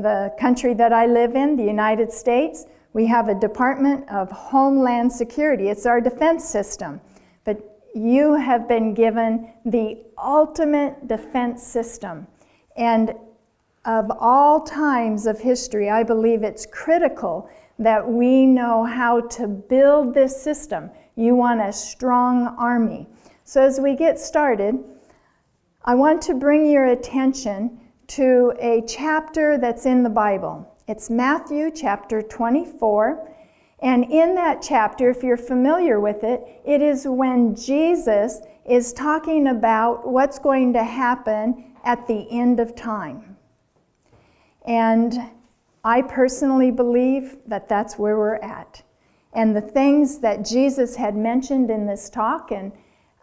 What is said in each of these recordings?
the country that I live in, the United States, we have a Department of Homeland Security. It's our defense system. But you have been given the ultimate defense system. And of all times of history, I believe it's critical that we know how to build this system. You want a strong army. So as we get started, I want to bring your attention to a chapter that's in the Bible. It's Matthew chapter 24. And in that chapter, if you're familiar with it, it is when Jesus is talking about what's going to happen at the end of time. And I personally believe that that's where we're at. And the things that Jesus had mentioned in this talk and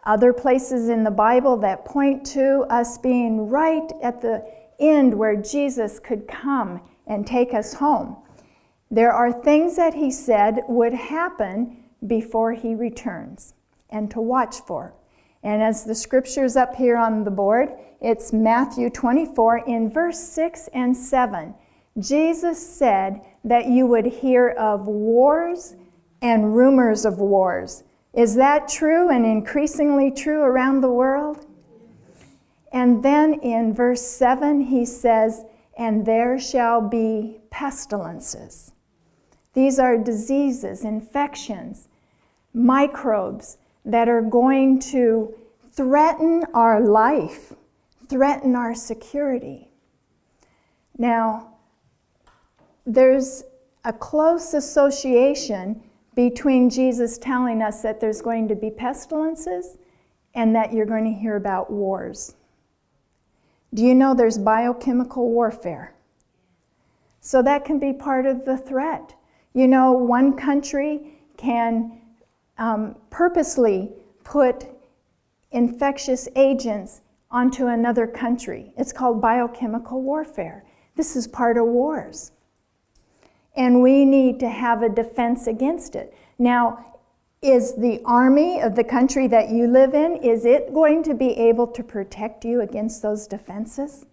other places in the Bible that point to us being right at the end where Jesus could come and take us home. There are things that he said would happen before he returns and to watch for. And as the scripture's up here on the board, it's Matthew 24 in verse 6 and 7. Jesus said that you would hear of wars and rumors of wars. Is that true and increasingly true around the world? And then in verse 7 he says, and there shall be pestilences. These are diseases, infections, microbes that are going to threaten our life, threaten our security. Now, there's a close association between Jesus telling us that there's going to be pestilences and that you're going to hear about wars. Do you know there's biochemical warfare? So that can be part of the threat. You know, one country can purposely put infectious agents onto another country. It's called biochemical warfare. This is part of wars. And we need to have a defense against it. Now, is the army of the country that you live in, is it going to be able to protect you against those defenses?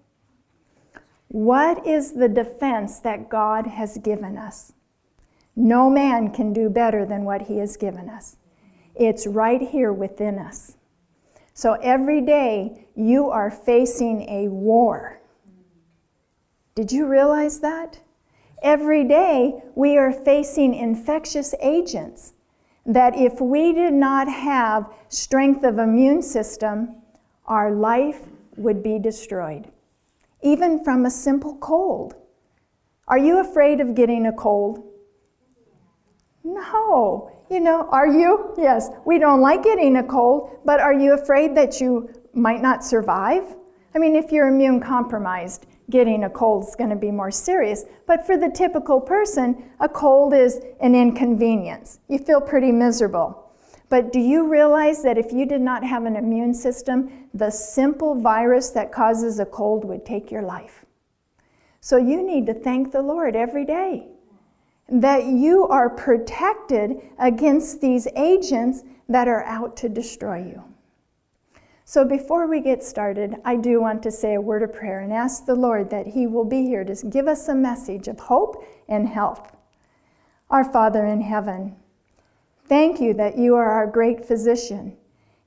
What is the defense that God has given us? No man can do better than what he has given us. It's right here within us. So every day you are facing a war. Did you realize that? Every day we are facing infectious agents that if we did not have strength of immune system, our life would be destroyed. Even from a simple cold. Are you afraid of getting a cold? No. You know, are you? Yes. We don't like getting a cold, but are you afraid that you might not survive? I mean, if you're immune compromised, getting a cold is going to be more serious. But for the typical person, a cold is an inconvenience. You feel pretty miserable. But do you realize that if you did not have an immune system, the simple virus that causes a cold would take your life? So you need to thank the Lord every day that you are protected against these agents that are out to destroy you. So before we get started, I do want to say a word of prayer and ask the Lord that he will be here to give us a message of hope and health. Our Father in heaven, thank you that you are our great physician.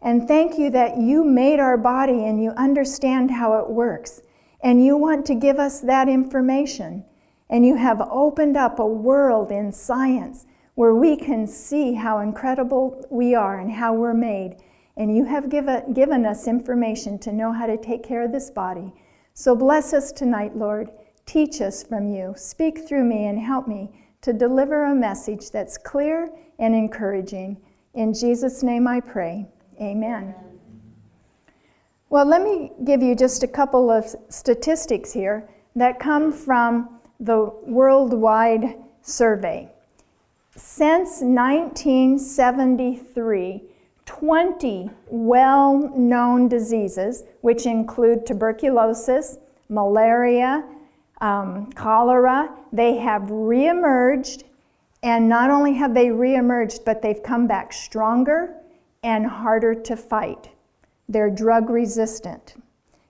And thank you that you made our body and you understand how it works. And you want to give us that information. And you have opened up a world in science where we can see how incredible we are and how we're made. And you have given us information to know how to take care of this body. So bless us tonight, Lord. Teach us from you. Speak through me and help me to deliver a message that's clear and encouraging. In Jesus' name I pray. Amen. Well, let me give you just a couple of statistics here that come from the worldwide survey. Since 1973, 20 well-known diseases, which include tuberculosis, malaria, cholera, they have reemerged, and not only have they reemerged, but they've come back stronger and harder to fight. They're drug resistant.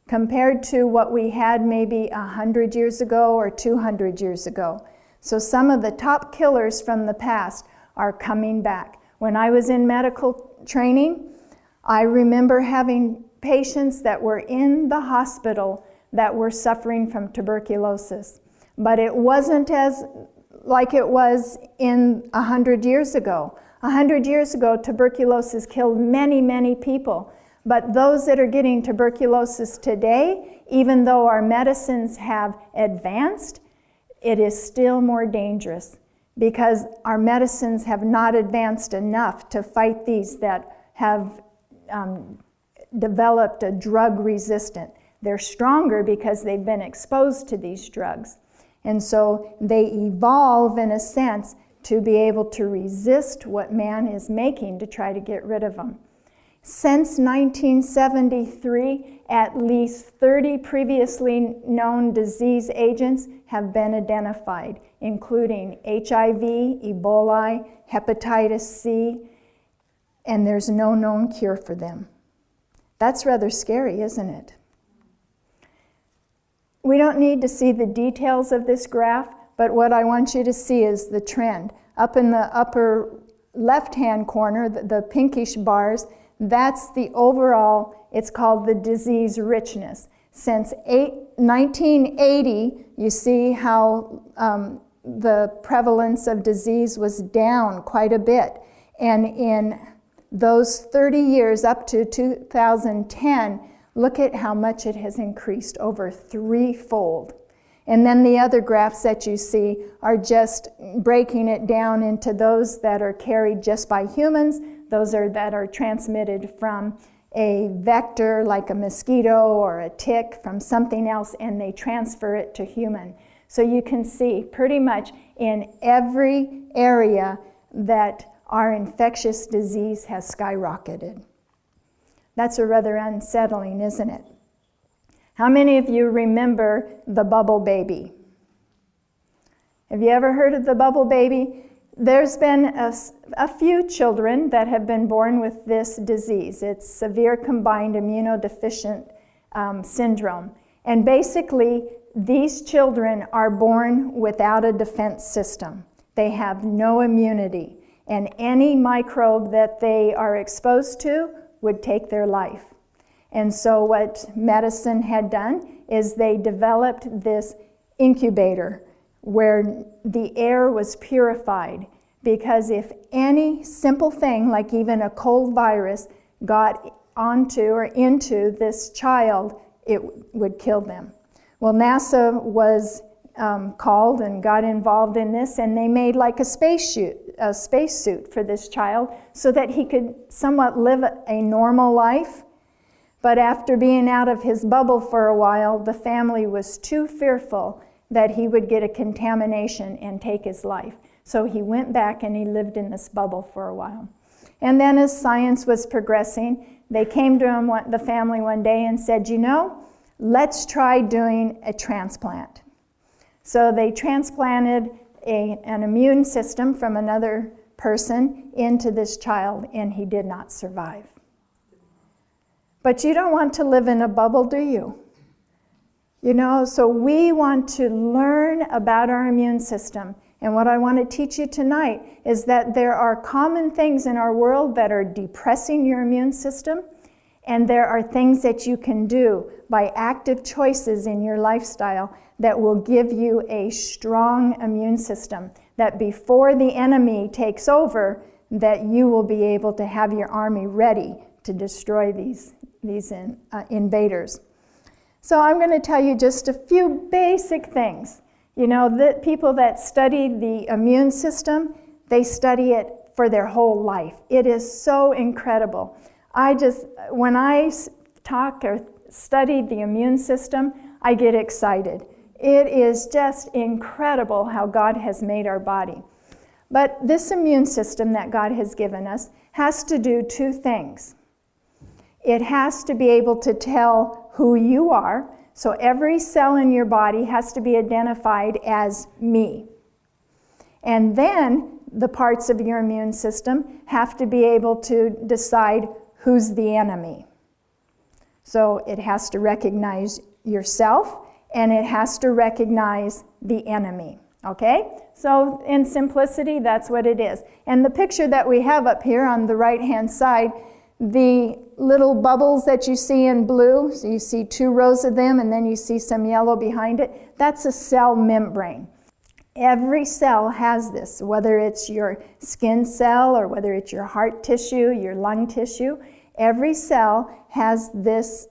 compared to what we had maybe 100 years ago or 200 years ago. So some of the top killers from the past are coming back. When I was in medical training, I remember having patients that were in the hospital that were suffering from tuberculosis. But it wasn't as like it was in 100 years ago. 100 years ago, tuberculosis killed many, many people. But those that are getting tuberculosis today, even though our medicines have advanced, it is still more dangerous because our medicines have not advanced enough to fight these that have developed a drug resistant. They're stronger because they've been exposed to these drugs. And so they evolve in a sense to be able to resist what man is making to try to get rid of them. Since 1973, at least 30 previously known disease agents have been identified, including HIV, Ebola, hepatitis C, and there's no known cure for them. That's rather scary, isn't it? We don't need to see the details of this graph, but what I want you to see is the trend. Up in the upper left-hand corner, the pinkish bars, that's the overall, it's called the disease richness. Since 1980, you see how the prevalence of disease was down quite a bit. And in those 30 years up to 2010, look at how much it has increased, over threefold. And then the other graphs that you see are just breaking it down into those that are carried just by humans, those that are transmitted from a vector like a mosquito or a tick from something else, and they transfer it to human. So you can see pretty much in every area that our infectious disease has skyrocketed. That's a rather unsettling, isn't it? How many of you remember the bubble baby? Have you ever heard of the bubble baby? There's been a few children that have been born with this disease. It's severe combined immunodeficient syndrome. And basically, these children are born without a defense system. They have no immunity. And any microbe that they are exposed to would take their life. And so what medicine had done is they developed this incubator where the air was purified, because if any simple thing, like even a cold virus, got onto or into this child, it would kill them. Well, NASA was called and got involved in this, and they made like a spacesuit for this child so that he could somewhat live a normal life. But after being out of his bubble for a while, the family was too fearful that he would get a contamination and take his life. So he went back and he lived in this bubble for a while. And then as science was progressing, they came to him, the family one day, and said, you know, let's try doing a transplant. So they transplanted an immune system from another person into this child, and he did not survive. But you don't want to live in a bubble, do you? You know, so we want to learn about our immune system. And what I want to teach you tonight is that there are common things in our world that are depressing your immune system, and there are things that you can do by active choices in your lifestyle that will give you a strong immune system, that before the enemy takes over, that you will be able to have your army ready to destroy these invaders. So I'm going to tell you just a few basic things. You know, the people that study the immune system, they study it for their whole life. It is so incredible. When I talk or study the immune system, I get excited. It is just incredible how God has made our body. But this immune system that God has given us has to do two things. It has to be able to tell who you are. So every cell in your body has to be identified as me. And then the parts of your immune system have to be able to decide who's the enemy. So it has to recognize yourself, and it has to recognize the enemy, okay? So in simplicity, that's what it is. And the picture that we have up here on the right-hand side, the little bubbles that you see in blue, so you see 2 rows of them, and then you see some yellow behind it, that's a cell membrane. Every cell has this, whether it's your skin cell or whether it's your heart tissue, your lung tissue. Every cell has this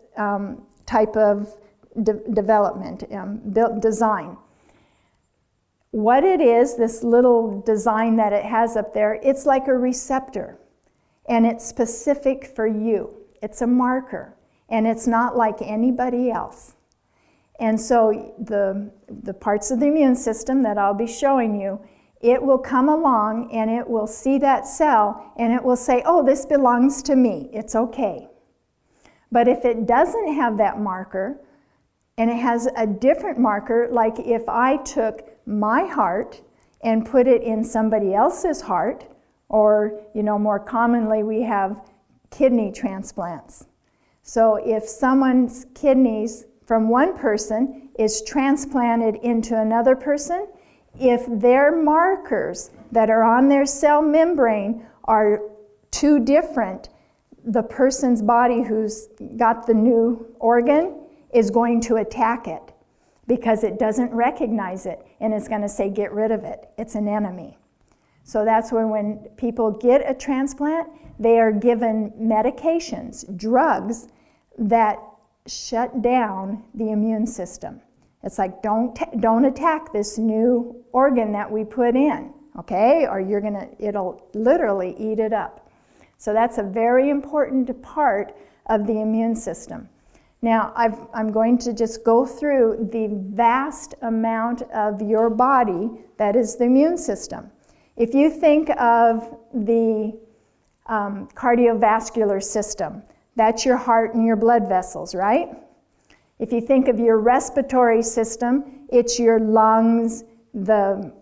type of development, design. What it is, this little design that it has up there, it's like a receptor, and it's specific for you. It's a marker, and it's not like anybody else. And so the parts of the immune system that I'll be showing you, it will come along and it will see that cell and it will say, oh, this belongs to me, it's okay. But if it doesn't have that marker and it has a different marker, like if I took my heart and put it in somebody else's heart, or more commonly we have kidney transplants. So if someone's kidneys from one person is transplanted into another person, if their markers that are on their cell membrane are too different, the person's body who's got the new organ is going to attack it because it doesn't recognize it, and it's going to say, get rid of it. It's an enemy. So that's when people get a transplant, they are given medications, drugs that shut down the immune system. It's like, don't attack this new organ that we put in, okay? Or it'll literally eat it up. So that's a very important part of the immune system. Now, I'm going to just go through the vast amount of your body that is the immune system. If you think of the cardiovascular system, that's your heart and your blood vessels, right? If you think of your respiratory system, it's your lungs, the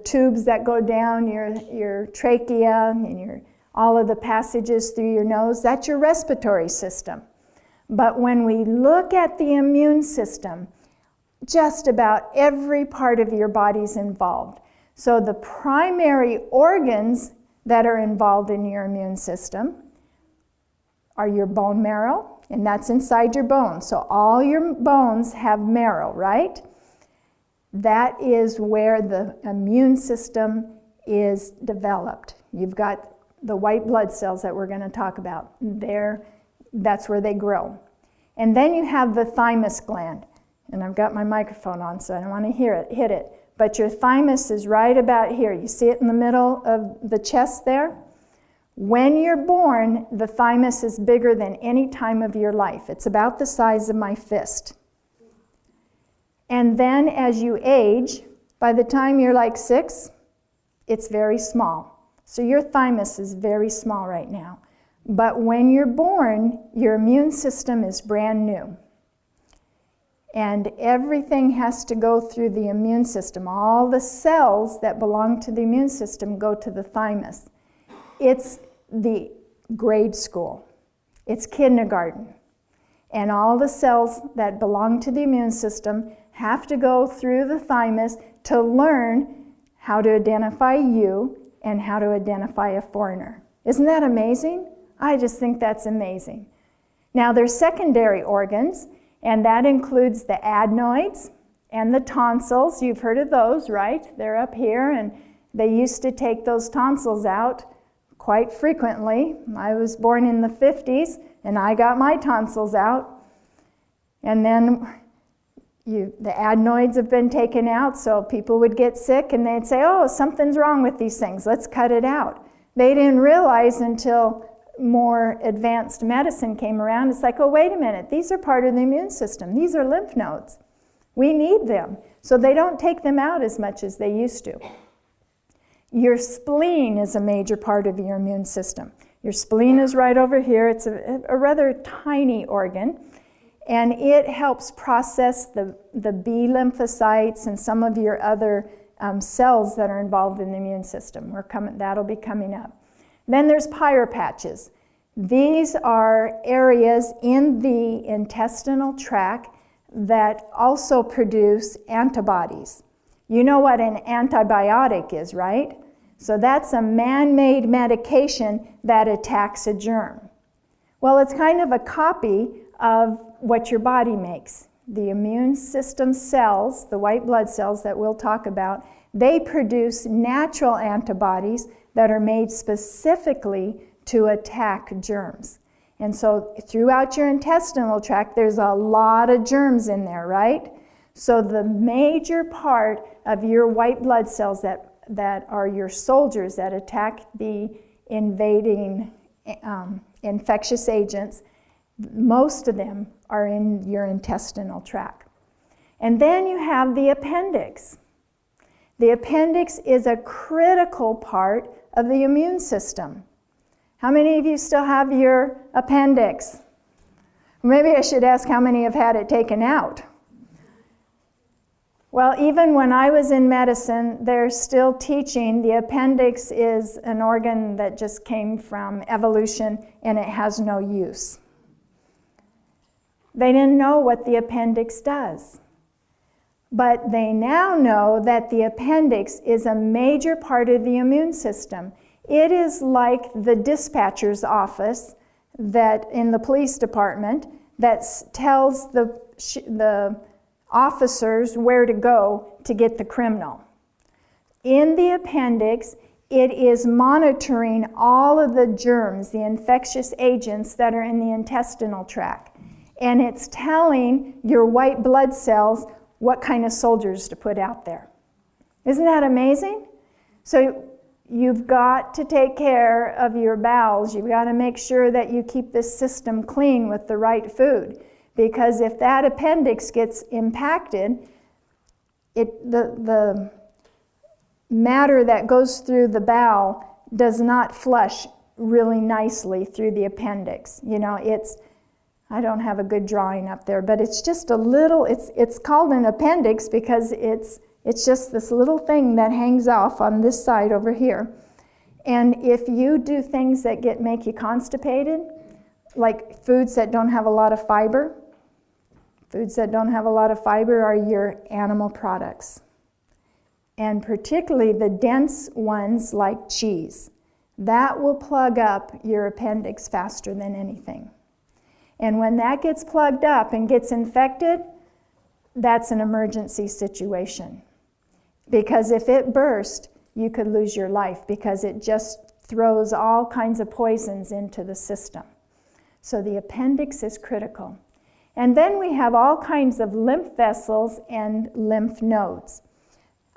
tubes that go down your trachea and all of the passages through your nose, that's your respiratory system. But when we look at the immune system, just about every part of your body's involved. So the primary organs that are involved in your immune system are your bone marrow, and that's inside your bones. So all your bones have marrow, right? That is where the immune system is developed. You've got the white blood cells that we're going to talk about. That's where they grow. And then you have the thymus gland. And I've got my microphone on, so I don't want to hit it. But your thymus is right about here. You see it in the middle of the chest there? When you're born, the thymus is bigger than any time of your life. It's about the size of my fist. And then as you age, by the time you're like 6, it's very small. So your thymus is very small right now. But when you're born, your immune system is brand new. And everything has to go through the immune system. All the cells that belong to the immune system go to the thymus. It's the grade school. It's kindergarten. And all the cells that belong to the immune system have to go through the thymus to learn how to identify you and how to identify a foreigner. Isn't that amazing? I just think that's amazing. Now, there's secondary organs, and that includes the adenoids and the tonsils. You've heard of those, right? They're up here, and they used to take those tonsils out quite frequently. I was born in the 50s, and I got my tonsils out. And then the adenoids have been taken out, so people would get sick, and they'd say, oh, something's wrong with these things. Let's cut it out. They didn't realize until more advanced medicine came around. It's like, oh, wait a minute. These are part of the immune system. These are lymph nodes. We need them. So they don't take them out as much as they used to. Your spleen is a major part of your immune system. Your spleen is right over here. It's a rather tiny organ, and it helps process the B lymphocytes and some of your other cells that are involved in the immune system. That'll be coming up. Then there's pyropatches. These are areas in the intestinal tract that also produce antibodies. You know what an antibiotic is, right? So that's a man-made medication that attacks a germ. Well, it's kind of a copy of what your body makes. The immune system cells, the white blood cells that we'll talk about, they produce natural antibodies that are made specifically to attack germs. And so throughout your intestinal tract, there's a lot of germs in there, right? So the major part of your white blood cells that are your soldiers that attack the invading infectious agents, most of them are in your intestinal tract. And then you have the appendix. The appendix is a critical part of the immune system. How many of you still have your appendix? Maybe I should ask how many have had it taken out. Well, even when I was in medicine, they're still teaching the appendix is an organ that just came from evolution and it has no use. They didn't know what the appendix does. But they now know that the appendix is a major part of the immune system. It is like the dispatcher's office that in the police department that tells the officers where to go to get the criminal. In the appendix, it is monitoring all of the germs, the infectious agents that are in the intestinal tract. And it's telling your white blood cells what kind of soldiers to put out there. Isn't that amazing? So you've got to take care of your bowels. You've got to make sure that you keep this system clean with the right food. Because if that appendix gets impacted, the matter that goes through the bowel does not flush really nicely through the appendix. You know, I don't have a good drawing up there, but it's just a little, it's called an appendix because it's just this little thing that hangs off on this side over here. And if you do things that make you constipated, like foods that don't have a lot of fiber, foods that don't have a lot of fiber are your animal products. And particularly the dense ones like cheese. That will plug up your appendix faster than anything. And when that gets plugged up and gets infected, that's an emergency situation. Because if it burst, you could lose your life because it just throws all kinds of poisons into the system. So the appendix is critical. And then we have all kinds of lymph vessels and lymph nodes.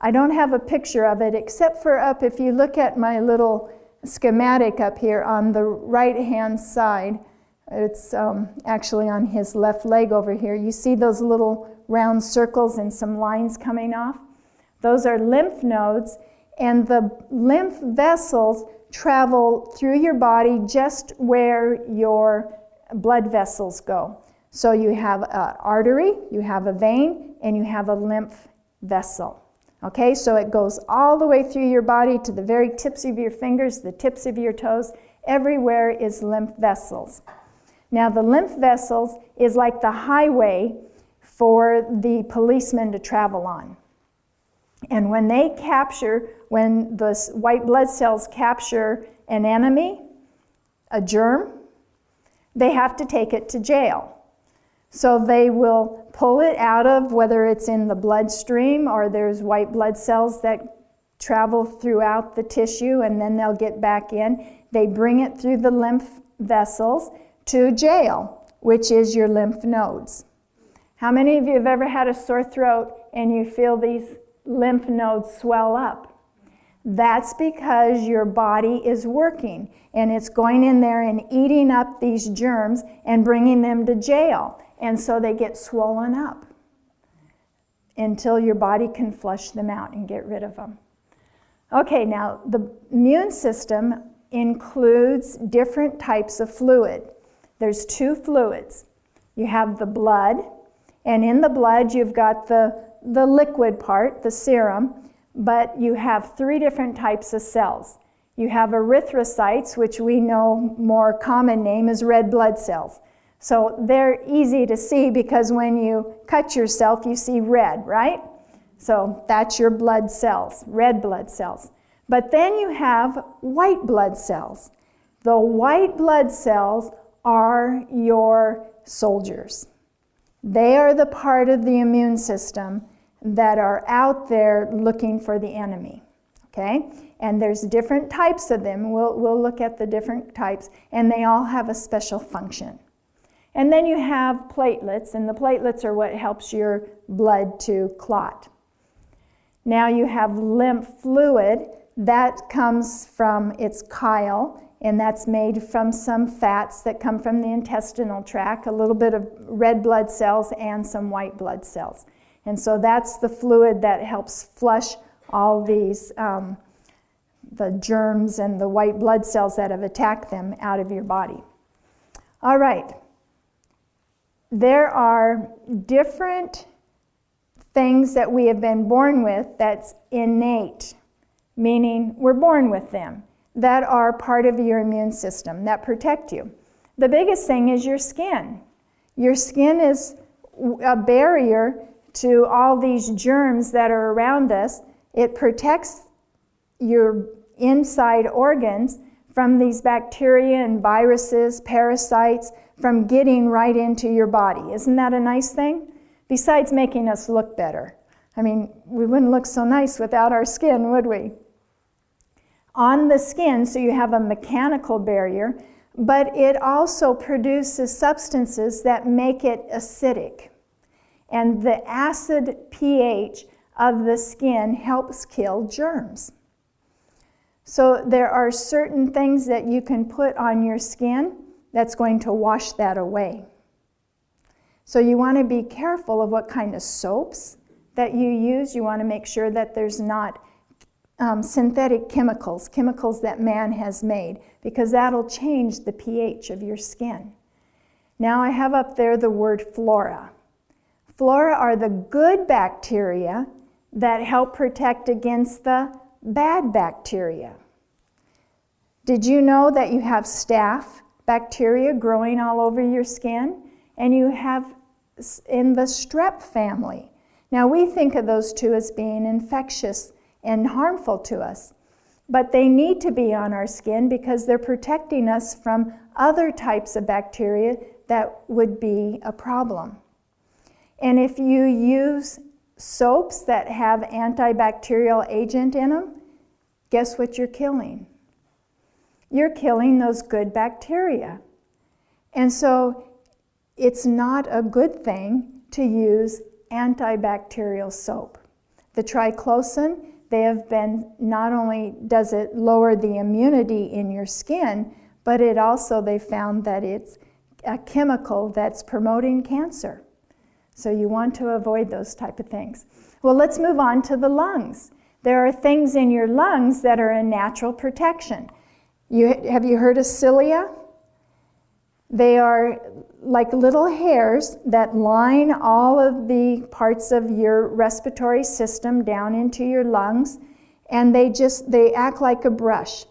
I don't have a picture of it except for up, if you look at my little schematic up here on the right-hand side, it's actually on his left leg over here. You see those little round circles and some lines coming off? Those are lymph nodes, and the lymph vessels travel through your body just where your blood vessels go. So you have an artery, you have a vein, and you have a lymph vessel. Okay, so it goes all the way through your body to the very tips of your fingers, the tips of your toes. Everywhere is lymph vessels. Now the lymph vessels is like the highway for the policemen to travel on. And when the white blood cells capture an enemy, a germ, they have to take it to jail. So they will pull it out of, whether it's in the bloodstream or there's white blood cells that travel throughout the tissue and then they'll get back in. They bring it through the lymph vessels to jail, which is your lymph nodes. How many of you have ever had a sore throat and you feel these lymph nodes swell up? That's because your body is working and it's going in there and eating up these germs and bringing them to jail. And so they get swollen up until your body can flush them out and get rid of them. Okay, now the immune system includes different types of fluid. There's two fluids. You have the blood, and in the blood you've got the liquid part, the serum, but you have three different types of cells. You have erythrocytes, which we know more common name is red blood cells. So they're easy to see because when you cut yourself, you see red, right? So that's your blood cells, red blood cells. But then you have white blood cells. The white blood cells are your soldiers. They are the part of the immune system that are out there looking for the enemy, okay? And there's different types of them. We'll look at the different types, and they all have a special function. And then you have platelets, and the platelets are what helps your blood to clot. Now you have lymph fluid. That comes from its chyle, and that's made from some fats that come from the intestinal tract, a little bit of red blood cells and some white blood cells. And so that's the fluid that helps flush all these, the germs and the white blood cells that have attacked them out of your body. All right. There are different things that we have been born with that's innate, meaning we're born with them, that are part of your immune system, that protect you. The biggest thing is your skin. Your skin is a barrier to all these germs that are around us. It protects your inside organs from these bacteria and viruses, parasites, from getting right into your body. Isn't that a nice thing? Besides making us look better. I mean, we wouldn't look so nice without our skin, would we? On the skin, so you have a mechanical barrier, but it also produces substances that make it acidic. And the acid pH of the skin helps kill germs. So there are certain things that you can put on your skin that's going to wash that away. So you want to be careful of what kind of soaps that you use. You want to make sure that there's not synthetic chemicals, chemicals that man has made, because that'll change the pH of your skin. Now I have up there the word flora. Flora are the good bacteria that help protect against the bad bacteria. Did you know that you have staph bacteria growing all over your skin? And you have in the strep family. Now we think of those two as being infectious and harmful to us, but they need to be on our skin because they're protecting us from other types of bacteria that would be a problem. And if you use soaps that have antibacterial agent in them, guess what you're killing? You're killing those good bacteria. And so it's not a good thing to use antibacterial soap. The triclosan, they have been, not only does it lower the immunity in your skin, but it also, they found that it's a chemical that's promoting cancer. So you want to avoid those type of things. Well, let's move on to the lungs. There are things in your lungs that are a natural protection. Have you heard of cilia? They are like little hairs that line all of the parts of your respiratory system down into your lungs, and they act like a brush.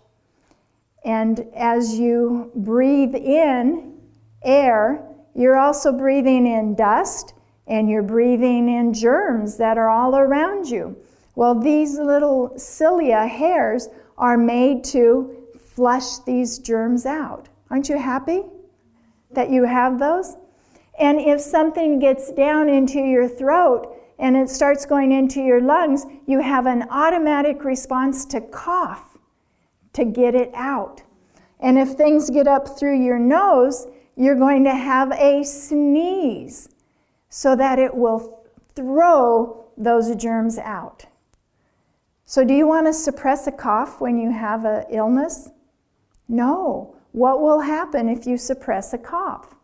And as you breathe in air, you're also breathing in dust, and you're breathing in germs that are all around you. Well, these little cilia hairs are made to flush these germs out. Aren't you happy that you have those? And if something gets down into your throat and it starts going into your lungs, you have an automatic response to cough to get it out. And if things get up through your nose, you're going to have a sneeze so that it will throw those germs out. So do you want to suppress a cough when you have an illness? No. What will happen if you suppress a cough?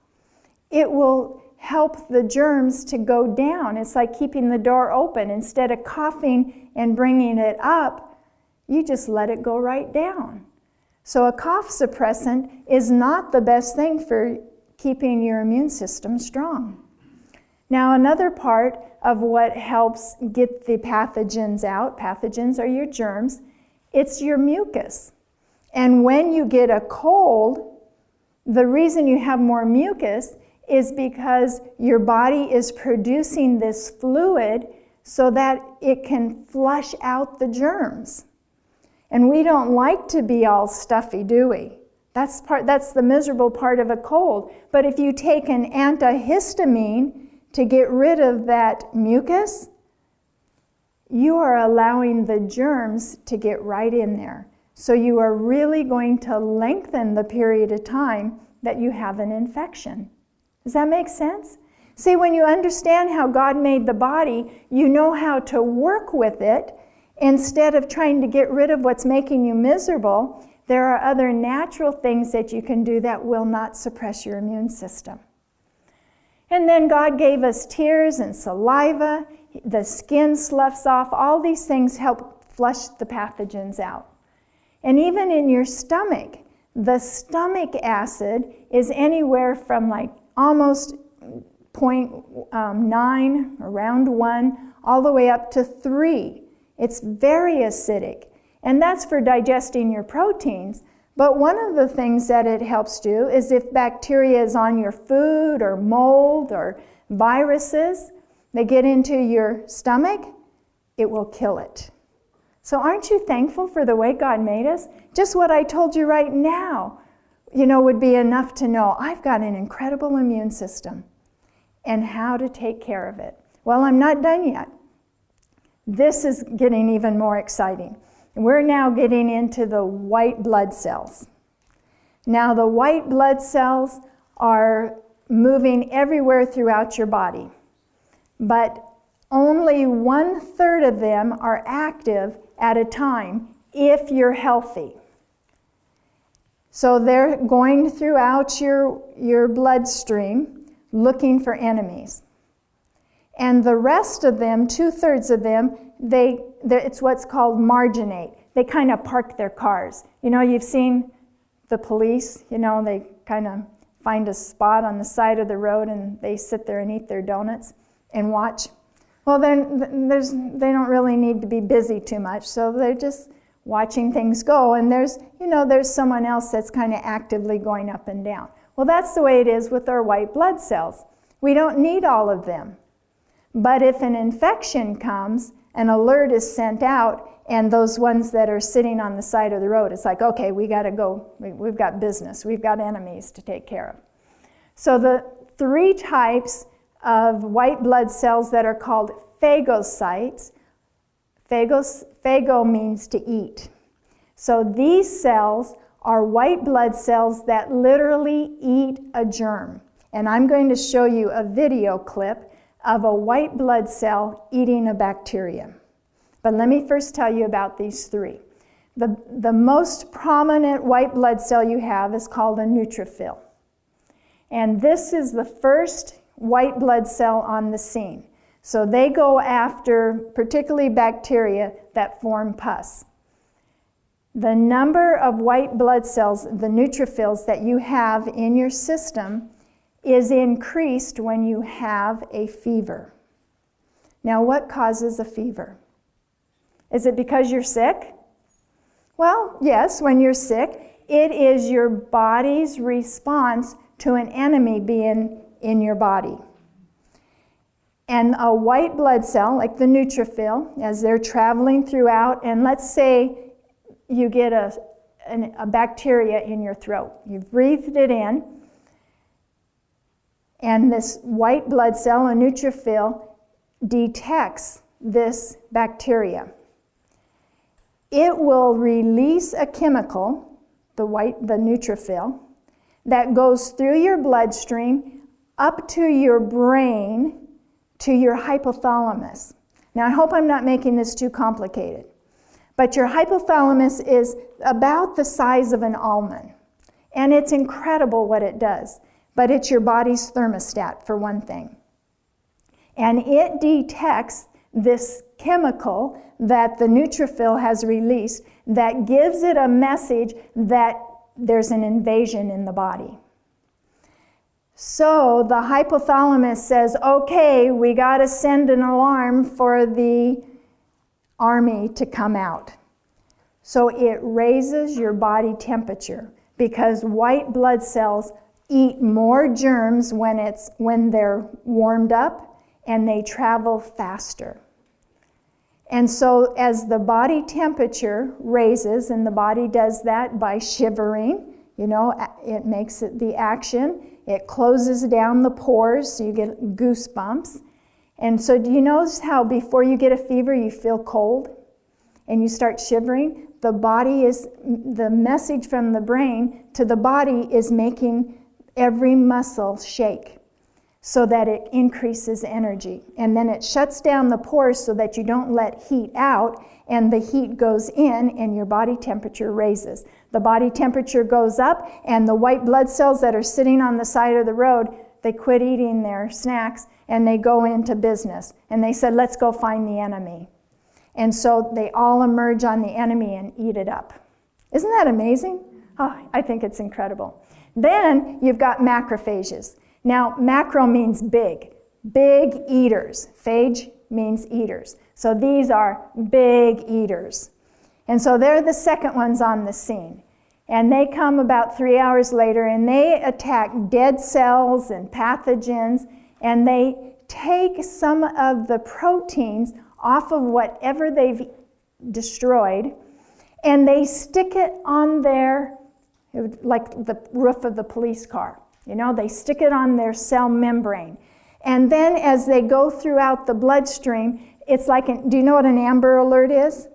It will help the germs to go down. It's like keeping the door open. Instead of coughing and bringing it up, you just let it go right down. So a cough suppressant is not the best thing for keeping your immune system strong. Now, another part of what helps get the pathogens out, pathogens are your germs, it's your mucus. And when you get a cold, the reason you have more mucus is because your body is producing this fluid so that it can flush out the germs. And we don't like to be all stuffy, do we? That's the miserable part of a cold. But if you take an antihistamine to get rid of that mucus, you are allowing the germs to get right in there. So you are really going to lengthen the period of time that you have an infection. Does that make sense? See, when you understand how God made the body, you know how to work with it. Instead of trying to get rid of what's making you miserable, there are other natural things that you can do that will not suppress your immune system. And then God gave us tears and saliva. The skin sloughs off. All these things help flush the pathogens out. And even in your stomach, the stomach acid is anywhere from like almost 0.9, around 1, all the way up to 3. It's very acidic. And that's for digesting your proteins. But one of the things that it helps do is if bacteria is on your food or mold or viruses, they get into your stomach, it will kill it. So aren't you thankful for the way God made us? Just what I told you right now, would be enough to know I've got an incredible immune system and how to take care of it. Well, I'm not done yet. This is getting even more exciting. We're now getting into the white blood cells. Now, the white blood cells are moving everywhere throughout your body, but only 1/3 of them are active at a time if you're healthy. So they're going throughout your bloodstream looking for enemies. And the rest of them, 2/3 of them, it's what's called marginate. They kind of park their cars. You've seen the police, they kind of find a spot on the side of the road and they sit there and eat their donuts and watch. Well, then they don't really need to be busy too much, so they're just watching things go, and there's someone else that's kind of actively going up and down. Well, that's the way it is with our white blood cells. We don't need all of them. But if an infection comes, an alert is sent out, and those ones that are sitting on the side of the road, it's like, okay, we got to go. We've got business. We've got enemies to take care of. So the 3 types of white blood cells that are called phagocytes. Phago means to eat. So these cells are white blood cells that literally eat a germ. And I'm going to show you a video clip of a white blood cell eating a bacteria. But let me first tell you about these 3. The most prominent white blood cell you have is called a neutrophil. And this is the first white blood cell on the scene. So they go after particularly bacteria that form pus. The number of white blood cells, the neutrophils that you have in your system, is increased when you have a fever. Now, what causes a fever? Is it because you're sick? Well, yes, when you're sick, it is your body's response to an enemy being in your body. And a white blood cell, like the neutrophil, as they're traveling throughout, and let's say you get a bacteria in your throat. You've breathed it in, and this white blood cell, a neutrophil, detects this bacteria. It will release a chemical, the neutrophil, that goes through your bloodstream up to your brain, to your hypothalamus. Now, I hope I'm not making this too complicated, but your hypothalamus is about the size of an almond, and it's incredible what it does, but it's your body's thermostat, for one thing. And it detects this chemical that the neutrophil has released that gives it a message that there's an invasion in the body. So the hypothalamus says, okay, we got to send an alarm for the army to come out. So it raises your body temperature because white blood cells eat more germs when they're warmed up, and they travel faster. And so as the body temperature raises, and the body does that by shivering, it makes it the action. It closes down the pores, so you get goosebumps. And so do you notice how before you get a fever, you feel cold and you start shivering? The message from the brain to the body is making every muscle shake so that it increases energy. And then it shuts down the pores so that you don't let heat out, and the heat goes in and your body temperature raises. The body temperature goes up, and the white blood cells that are sitting on the side of the road, they quit eating their snacks and they go into business. And they said, let's go find the enemy. And so they all emerge on the enemy and eat it up. Isn't that amazing? Oh, I think it's incredible. Then you've got macrophages. Now, macro means big eaters. Phage means eaters. So these are big eaters. And so they're the second ones on the scene. And they come about 3 hours later, and they attack dead cells and pathogens, and they take some of the proteins off of whatever they've destroyed, and they stick it on like the roof of the police car. They stick it on their cell membrane. And then as they go throughout the bloodstream, it's like, do you know what an Amber Alert is?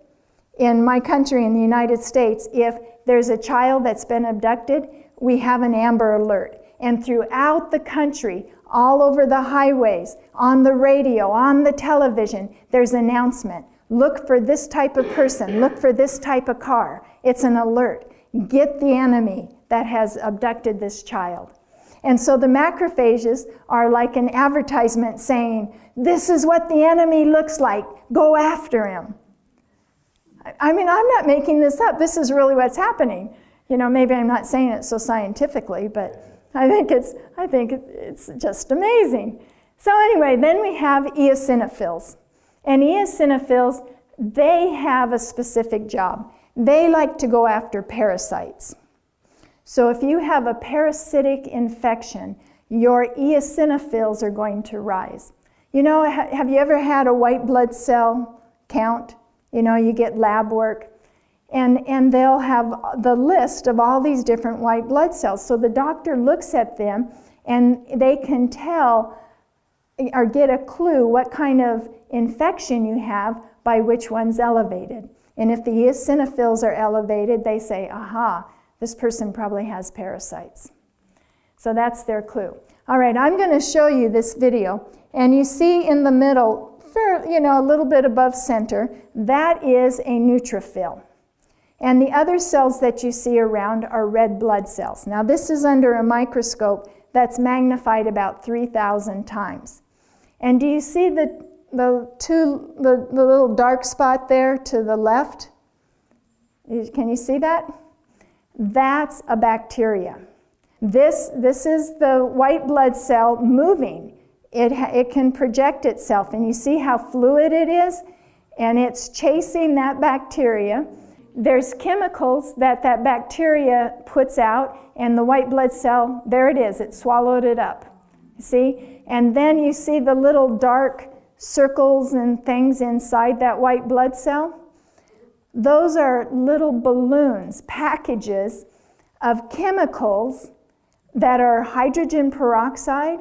In my country, in the United States, if there's a child that's been abducted, we have an Amber Alert. And throughout the country, all over the highways, on the radio, on the television, there's an announcement. Look for this type of person. Look for this type of car. It's an alert. Get the enemy that has abducted this child. And so the macrophages are like an advertisement saying, this is what the enemy looks like. Go after him. I mean, I'm not making this up. This is really what's happening. Maybe I'm not saying it so scientifically, but I think it's just amazing. So anyway, then we have eosinophils. And eosinophils, they have a specific job. They like to go after parasites. So if you have a parasitic infection, your eosinophils are going to rise. Have you ever had a white blood cell count? You get lab work, and they'll have the list of all these different white blood cells. So the doctor looks at them, and they can tell or get a clue what kind of infection you have by which one's elevated. And if the eosinophils are elevated, they say, aha, this person probably has parasites. So that's their clue. All right, I'm going to show you this video. And you see in the middle, a little bit above center, that is a neutrophil. And the other cells that you see around are red blood cells. Now this is under a microscope that's magnified about 3,000 times. And do you see the little dark spot there to the left? Can you see that? That's a bacteria. This is the white blood cell moving. It can project itself, and you see how fluid it is, and it's chasing that bacteria. There's chemicals that bacteria puts out, and the white blood cell, there it is, it swallowed it up. You see? And then you see the little dark circles and things inside that white blood cell. Those are little balloons, packages of chemicals that are hydrogen peroxide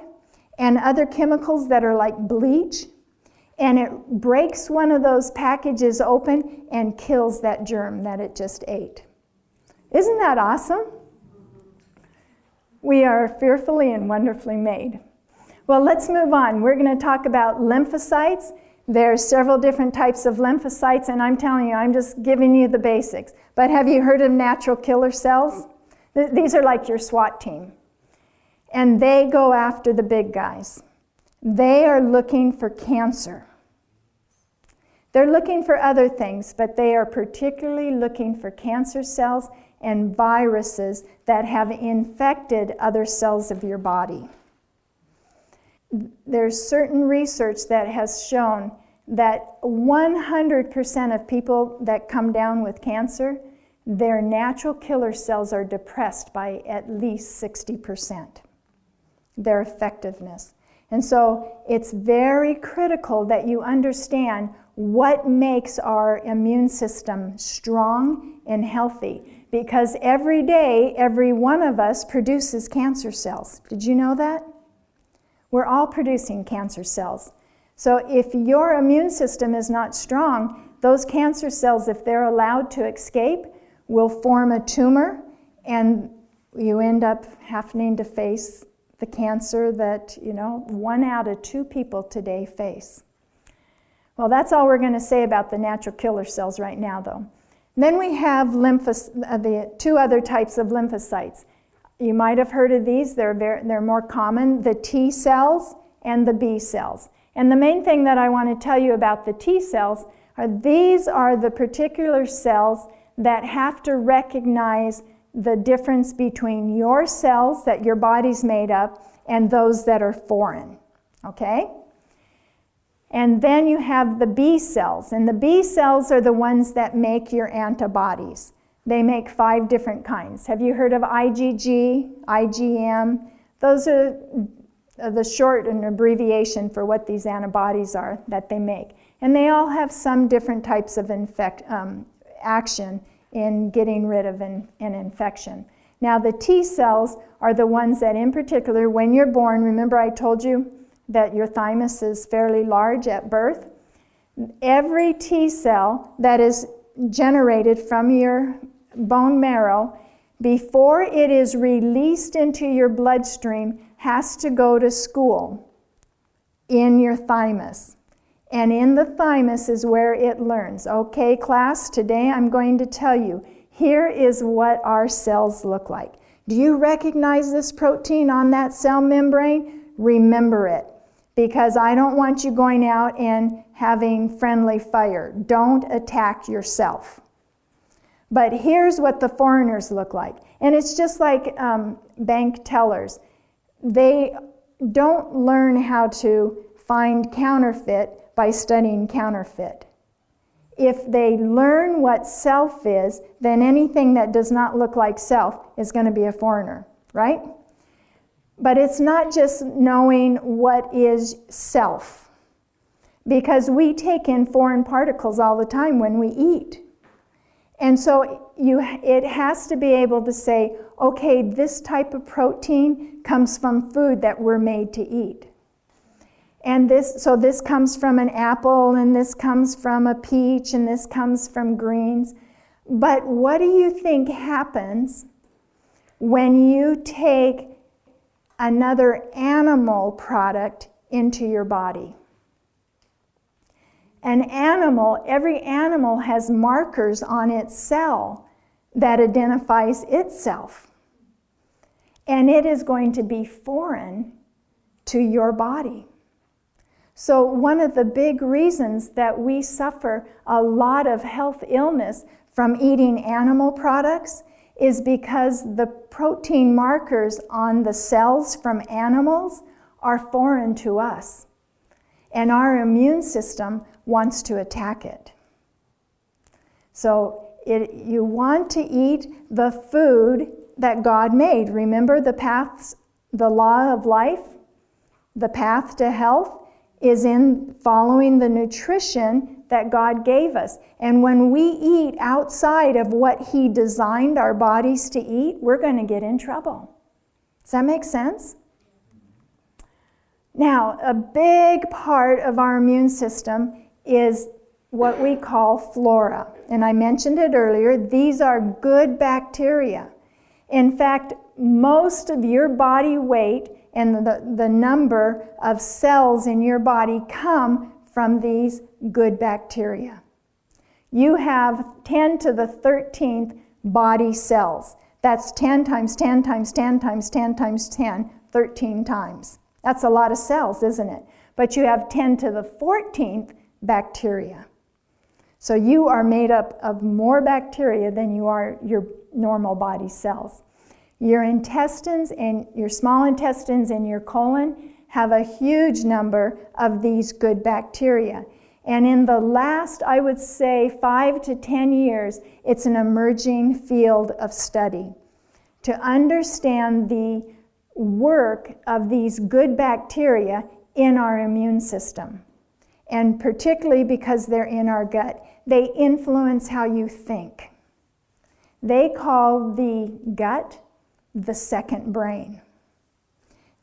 and other chemicals that are like bleach, and it breaks one of those packages open and kills that germ that it just ate. Isn't that awesome? We are fearfully and wonderfully made. Well, let's move on. We're going to talk about lymphocytes. There's several different types of lymphocytes, and I'm telling you, I'm just giving you the basics. But have you heard of natural killer cells? These are like your SWAT team. And they go after the big guys. They are looking for cancer. They're looking for other things, but they are particularly looking for cancer cells and viruses that have infected other cells of your body. There's certain research that has shown that 100% of people that come down with cancer, their natural killer cells are depressed by at least 60%, their effectiveness. And so it's very critical that you understand what makes our immune system strong and healthy, because every day, every one of us produces cancer cells. Did you know that? We're all producing cancer cells. So if your immune system is not strong, those cancer cells, if they're allowed to escape, will form a tumor, and you end up having to face the cancer that, 1 out of 2 people today face. Well, that's all we're going to say about the natural killer cells right now, though. Then we have the 2 other types of lymphocytes. You might have heard of these. They're more common, the T cells and the B cells. And the main thing that I want to tell you about the T cells are these are the particular cells that have to recognize the difference between your cells that your body's made up and those that are foreign, okay? And then you have the B cells, and the B cells are the ones that make your antibodies. They make 5 different kinds. Have you heard of IgG, IgM? Those are the short and abbreviation for what these antibodies are that they make. And they all have some different types of action in getting rid of an infection. Now the T cells are the ones that in particular, when you're born, remember I told you that your thymus is fairly large at birth? Every T cell that is generated from your bone marrow, before it is released into your bloodstream, has to go to school in your thymus. And in the thymus is where it learns. Okay, class, today I'm going to tell you, here is what our cells look like. Do you recognize this protein on that cell membrane? Remember it, because I don't want you going out and having friendly fire. Don't attack yourself. But here's what the foreigners look like. And it's just like bank tellers. They don't learn how to find counterfeit by studying counterfeit. If they learn what self is, then anything that does not look like self is going to be a foreigner, right? But it's not just knowing what is self, because we take in foreign particles all the time when we eat. And so it has to be able to say, okay, this type of protein comes from food that we're made to eat. And this comes from an apple, and this comes from a peach, and this comes from greens. But what do you think happens when you take another animal product into your body? Every animal has markers on its cell that identifies itself. And it is going to be foreign to your body. So one of the big reasons that we suffer a lot of health illness from eating animal products is because the protein markers on the cells from animals are foreign to us. And our immune system wants to attack it. So you want to eat the food that God made. Remember the law of life, the path to health is in following the nutrition that God gave us. And when we eat outside of what He designed our bodies to eat, we're going to get in trouble. Does that make sense? Now, a big part of our immune system is what we call flora. And I mentioned it earlier, these are good bacteria. In fact, most of your body weight and the number of cells in your body come from these good bacteria. You have 10 to the 13th body cells. That's 10 times 10 times 10 times 10 times 10, 13 times. That's a lot of cells, isn't it? But you have 10 to the 14th bacteria. So you are made up of more bacteria than you are your normal body cells. Your intestines and your small intestines and your colon have a huge number of these good bacteria. And in the last, I would say, 5 to 10 years, it's an emerging field of study to understand the work of these good bacteria in our immune system. And particularly because they're in our gut, they influence how you think. They call the gut the second brain.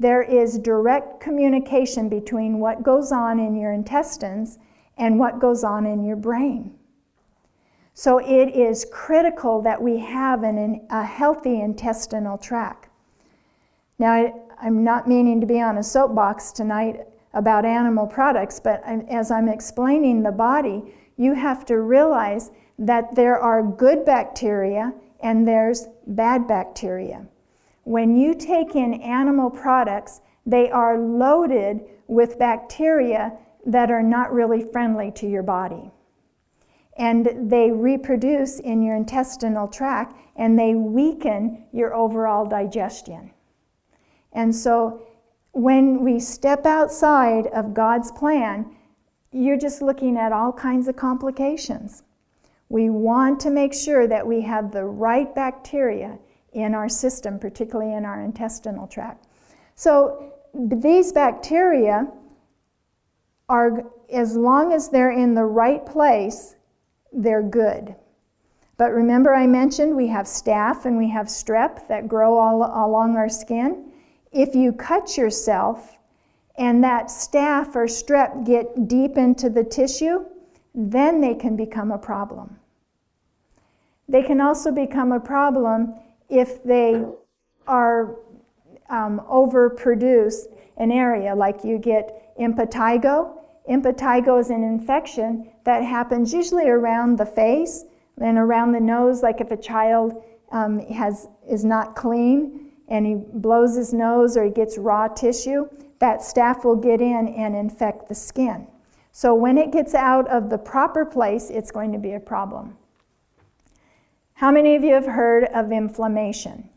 There is direct communication between what goes on in your intestines and what goes on in your brain. So it is critical that we have a healthy intestinal tract. Now, I'm not meaning to be on a soapbox tonight about animal products, but as I'm explaining the body, you have to realize that there are good bacteria and there's bad bacteria. When you take in animal products, they are loaded with bacteria that are not really friendly to your body. And they reproduce in your intestinal tract and they weaken your overall digestion. And so when we step outside of God's plan, you're just looking at all kinds of complications. We want to make sure that we have the right bacteria in our system, particularly in our intestinal tract. So these bacteria are, as long as they're in the right place, they're good. But remember I mentioned we have staph and we have strep that grow all along our skin. If you cut yourself and that staph or strep get deep into the tissue, then they can become a problem. They can also become a problem if they are overproduce an area, like you get impetigo. Impetigo is an infection that happens usually around the face and around the nose, like if a child is not clean and he blows his nose or he gets raw tissue, that staph will get in and infect the skin. So when it gets out of the proper place, it's going to be a problem. How many of you have heard of inflammation?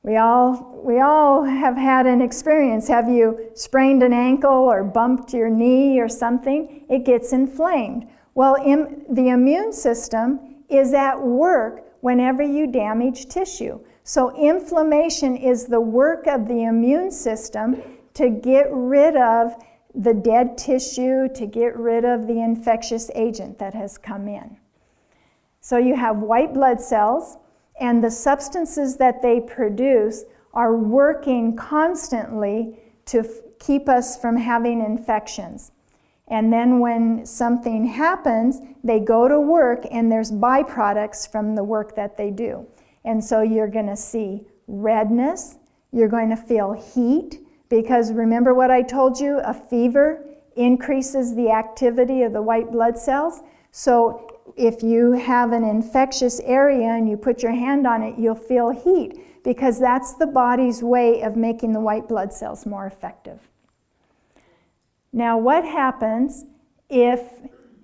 We all have had an experience. Have you sprained an ankle or bumped your knee or something? It gets inflamed. Well, the immune system is at work whenever you damage tissue. So inflammation is the work of the immune system to get rid of the dead tissue, to get rid of the infectious agent that has come in. So you have white blood cells, and the substances that they produce are working constantly to keep us from having infections. And then when something happens, they go to work and there's byproducts from the work that they do. And so you're going to see redness, you're going to feel heat, because remember what I told you, a fever increases the activity of the white blood cells. So if you have an infectious area and you put your hand on it, you'll feel heat, because that's the body's way of making the white blood cells more effective. Now, what happens if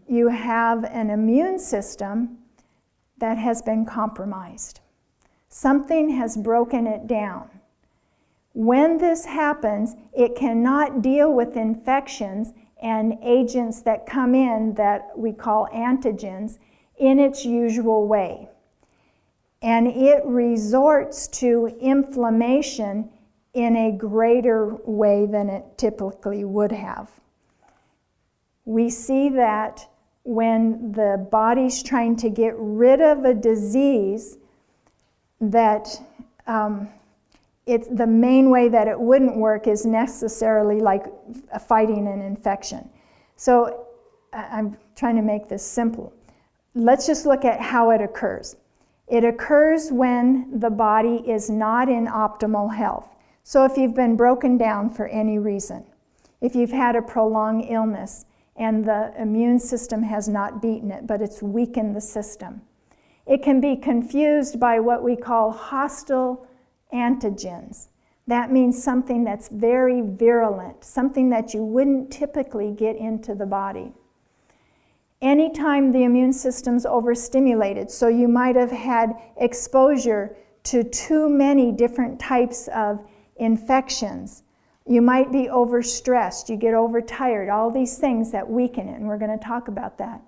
you have an immune system that has been compromised? Something has broken it down. When this happens, it cannot deal with infections and agents that come in that we call antigens in its usual way. And it resorts to inflammation in a greater way than it typically would have. We see that when the body's trying to get rid of a disease, that the main way that it wouldn't work is necessarily like fighting an infection. So I'm trying to make this simple. Let's just look at how it occurs. It occurs when the body is not in optimal health. So if you've been broken down for any reason, if you've had a prolonged illness and the immune system has not beaten it, but it's weakened the system, it can be confused by what we call hostile antigens. That means something that's very virulent, something that you wouldn't typically get into the body. Anytime the immune system's overstimulated, so you might have had exposure to too many different types of infections, You might be overstressed, you get overtired, all these things that weaken it, and we're going to talk about that.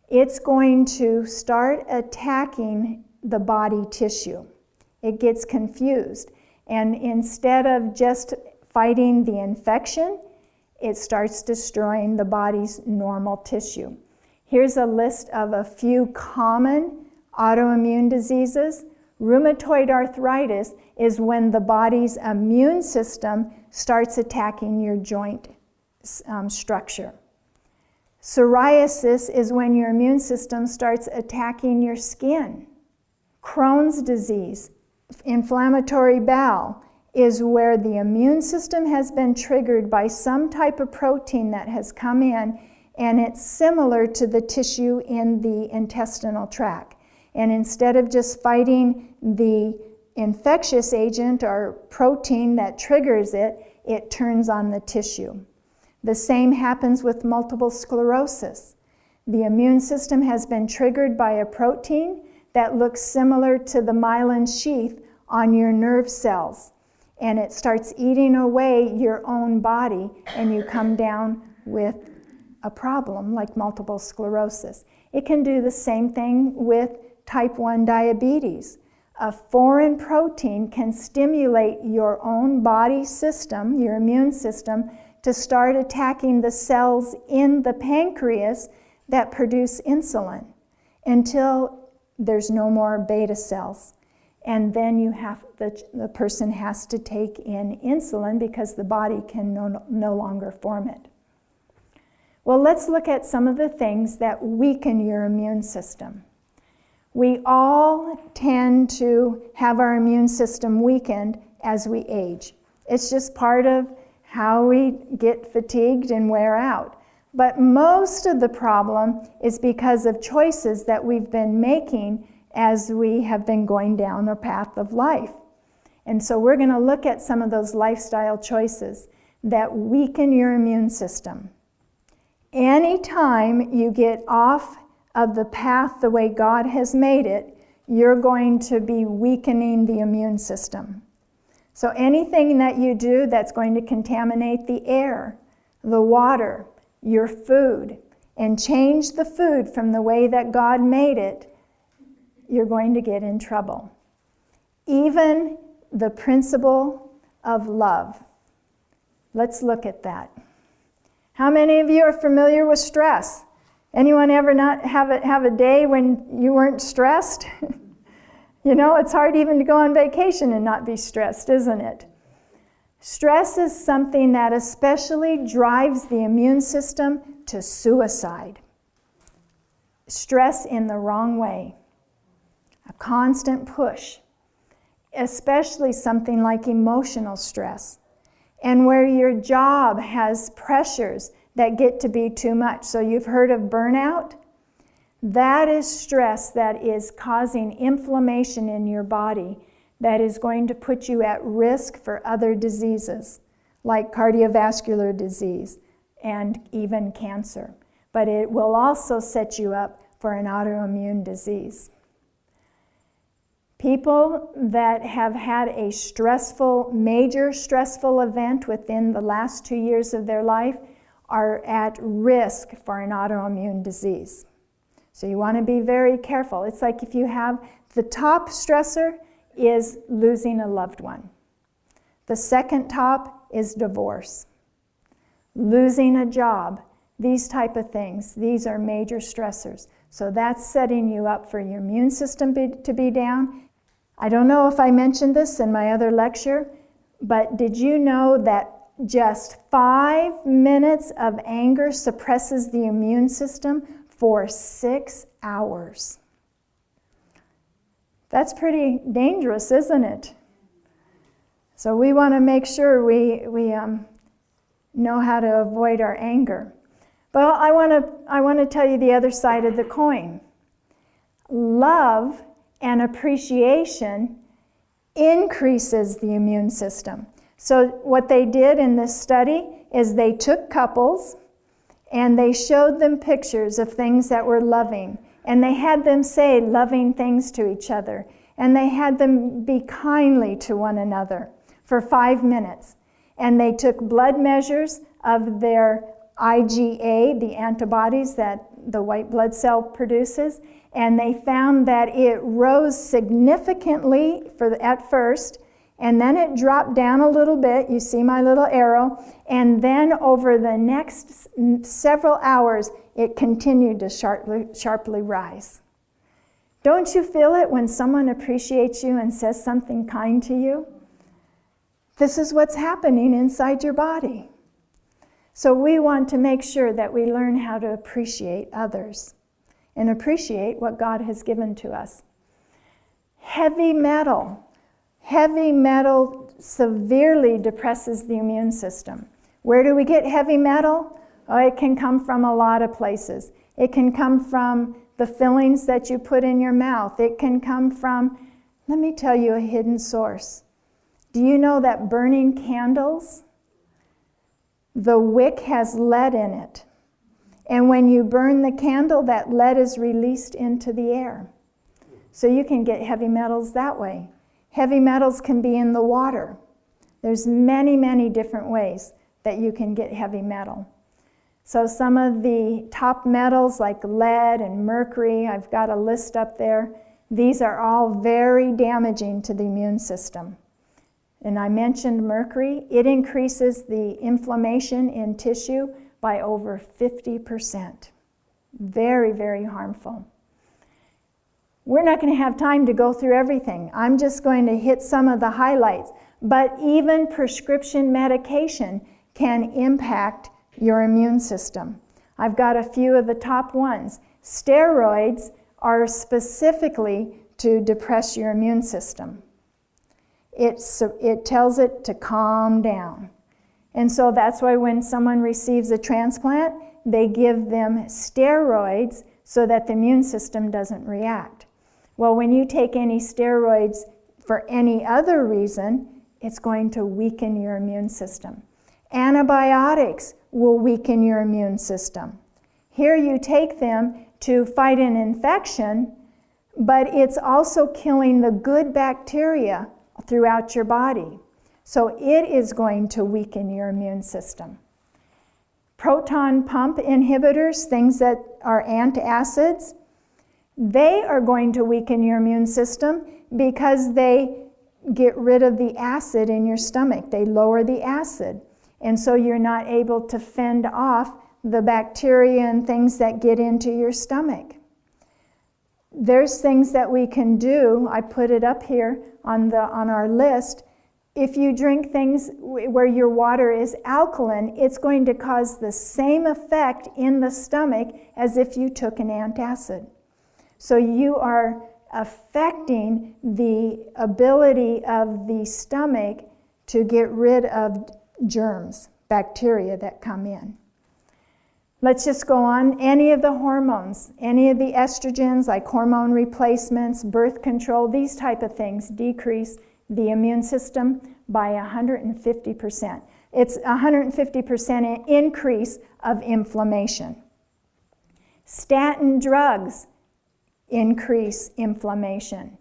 It's going to start attacking the body tissue. It gets confused, and instead of just fighting the infection, it starts destroying the body's normal tissue. Here's a list of a few common autoimmune diseases. Rheumatoid arthritis is when the body's immune system starts attacking your joint structure. Psoriasis is when your immune system starts attacking your skin. Crohn's disease, inflammatory bowel, is where the immune system has been triggered by some type of protein that has come in, and it's similar to the tissue in the intestinal tract. And instead of just fighting the infectious agent or protein that triggers it, it turns on the tissue. The same happens with multiple sclerosis. The immune system has been triggered by a protein that looks similar to the myelin sheath on your nerve cells, and it starts eating away your own body, and you come down with a problem like multiple sclerosis. It can do the same thing with type 1 diabetes. A foreign protein can stimulate your own body system, your immune system, to start attacking the cells in the pancreas that produce insulin until there's no more beta cells. And then the person has to take in insulin because the body can no longer form it. Well, let's look at some of the things that weaken your immune system. We all tend to have our immune system weakened as we age. It's just part of how we get fatigued and wear out. But most of the problem is because of choices that we've been making as we have been going down a path of life. And so we're going to look at some of those lifestyle choices that weaken your immune system. Anytime you get off of the path the way God has made it, you're going to be weakening the immune system. So anything that you do that's going to contaminate the air, the water, your food, and change the food from the way that God made it, you're going to get in trouble. Even the principle of love. Let's look at that. How many of you are familiar with stress? Anyone ever not have a day when you weren't stressed? You know, it's hard even to go on vacation and not be stressed, isn't it? Stress is something that especially drives the immune system to suicide. Stress in the wrong way. A constant push. Especially something like emotional stress. And where your job has pressures that get to be too much. So you've heard of burnout? That is stress that is causing inflammation in your body that is going to put you at risk for other diseases, like cardiovascular disease and even cancer. But it will also set you up for an autoimmune disease. People that have had a major stressful event within the last 2 years of their life are at risk for an autoimmune disease. So you want to be very careful. It's like if you have the top stressor is losing a loved one. The second top is divorce. Losing a job, these type of things, these are major stressors. So that's setting you up for your immune system to be down. I don't know if I mentioned this in my other lecture, but did you know that just 5 minutes of anger suppresses the immune system for 6 hours? That's pretty dangerous, isn't it? So we want to make sure we know how to avoid our anger. But I want to tell you the other side of the coin. Love and appreciation increases the immune system. So what they did in this study is they took couples and they showed them pictures of things that were loving. And they had them say loving things to each other. And they had them be kindly to one another for 5 minutes. And they took blood measures of their IgA, the antibodies that the white blood cell produces, and they found that it rose significantly at first, and then it dropped down a little bit. You see my little arrow. And then over the next several hours, it continued to sharply rise. Don't you feel it when someone appreciates you and says something kind to you? This is what's happening inside your body. So we want to make sure that we learn how to appreciate others and appreciate what God has given to us. Heavy metal. Heavy metal severely depresses the immune system. Where do we get heavy metal? Oh, it can come from a lot of places. It can come from the fillings that you put in your mouth. It can come from, let me tell you a hidden source. Do you know that burning candles, the wick has lead in it? And when you burn the candle, that lead is released into the air. So you can get heavy metals that way. Heavy metals can be in the water. There's many, many different ways that you can get heavy metal. So some of the top metals like lead and mercury, I've got a list up there. These are all very damaging to the immune system. And I mentioned mercury. It increases the inflammation in tissue by over 50%. Very, very harmful. We're not going to have time to go through everything. I'm just going to hit some of the highlights. But even prescription medication can impact your immune system. I've got a few of the top ones. Steroids are specifically to depress your immune system. It tells it to calm down. And so that's why when someone receives a transplant, they give them steroids so that the immune system doesn't react. Well, when you take any steroids for any other reason, it's going to weaken your immune system. Antibiotics will weaken your immune system. Here you take them to fight an infection, but it's also killing the good bacteria throughout your body. So it is going to weaken your immune system. Proton pump inhibitors, things that are antacids, they are going to weaken your immune system because they get rid of the acid in your stomach. They lower the acid. And so you're not able to fend off the bacteria and things that get into your stomach. There's things that we can do. I put it up here on our list. If you drink things where your water is alkaline, it's going to cause the same effect in the stomach as if you took an antacid. So you are affecting the ability of the stomach to get rid of germs, bacteria that come in. Let's just go on. Any of the hormones, any of the estrogens like hormone replacements, birth control, these type of things decrease the immune system by 150%. It's 150% increase of inflammation. Statin drugs increase inflammation.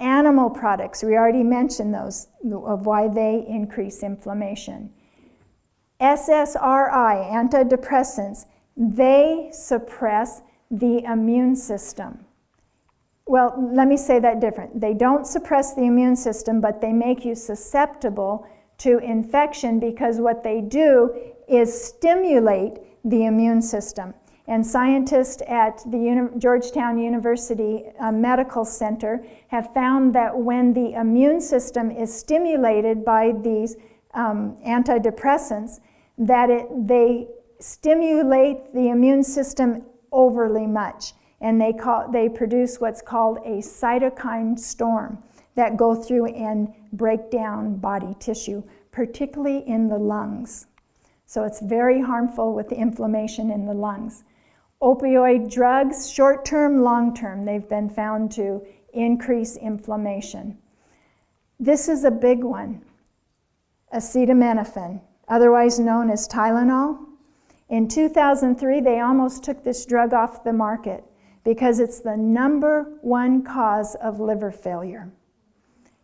Animal products, we already mentioned those, of why they increase inflammation. SSRI, antidepressants, they suppress the immune system. Well, let me say that different. They don't suppress the immune system, but they make you susceptible to infection because what they do is stimulate the immune system. And scientists at the Georgetown University Medical Center have found that when the immune system is stimulated by these antidepressants, that they stimulate the immune system overly much. And they produce what's called a cytokine storm that go through and break down body tissue, particularly in the lungs. So it's very harmful with the inflammation in the lungs. Opioid drugs, short-term, long-term, they've been found to increase inflammation. This is a big one, acetaminophen, otherwise known as Tylenol. In 2003, they almost took this drug off the market because it's the #1 cause of liver failure.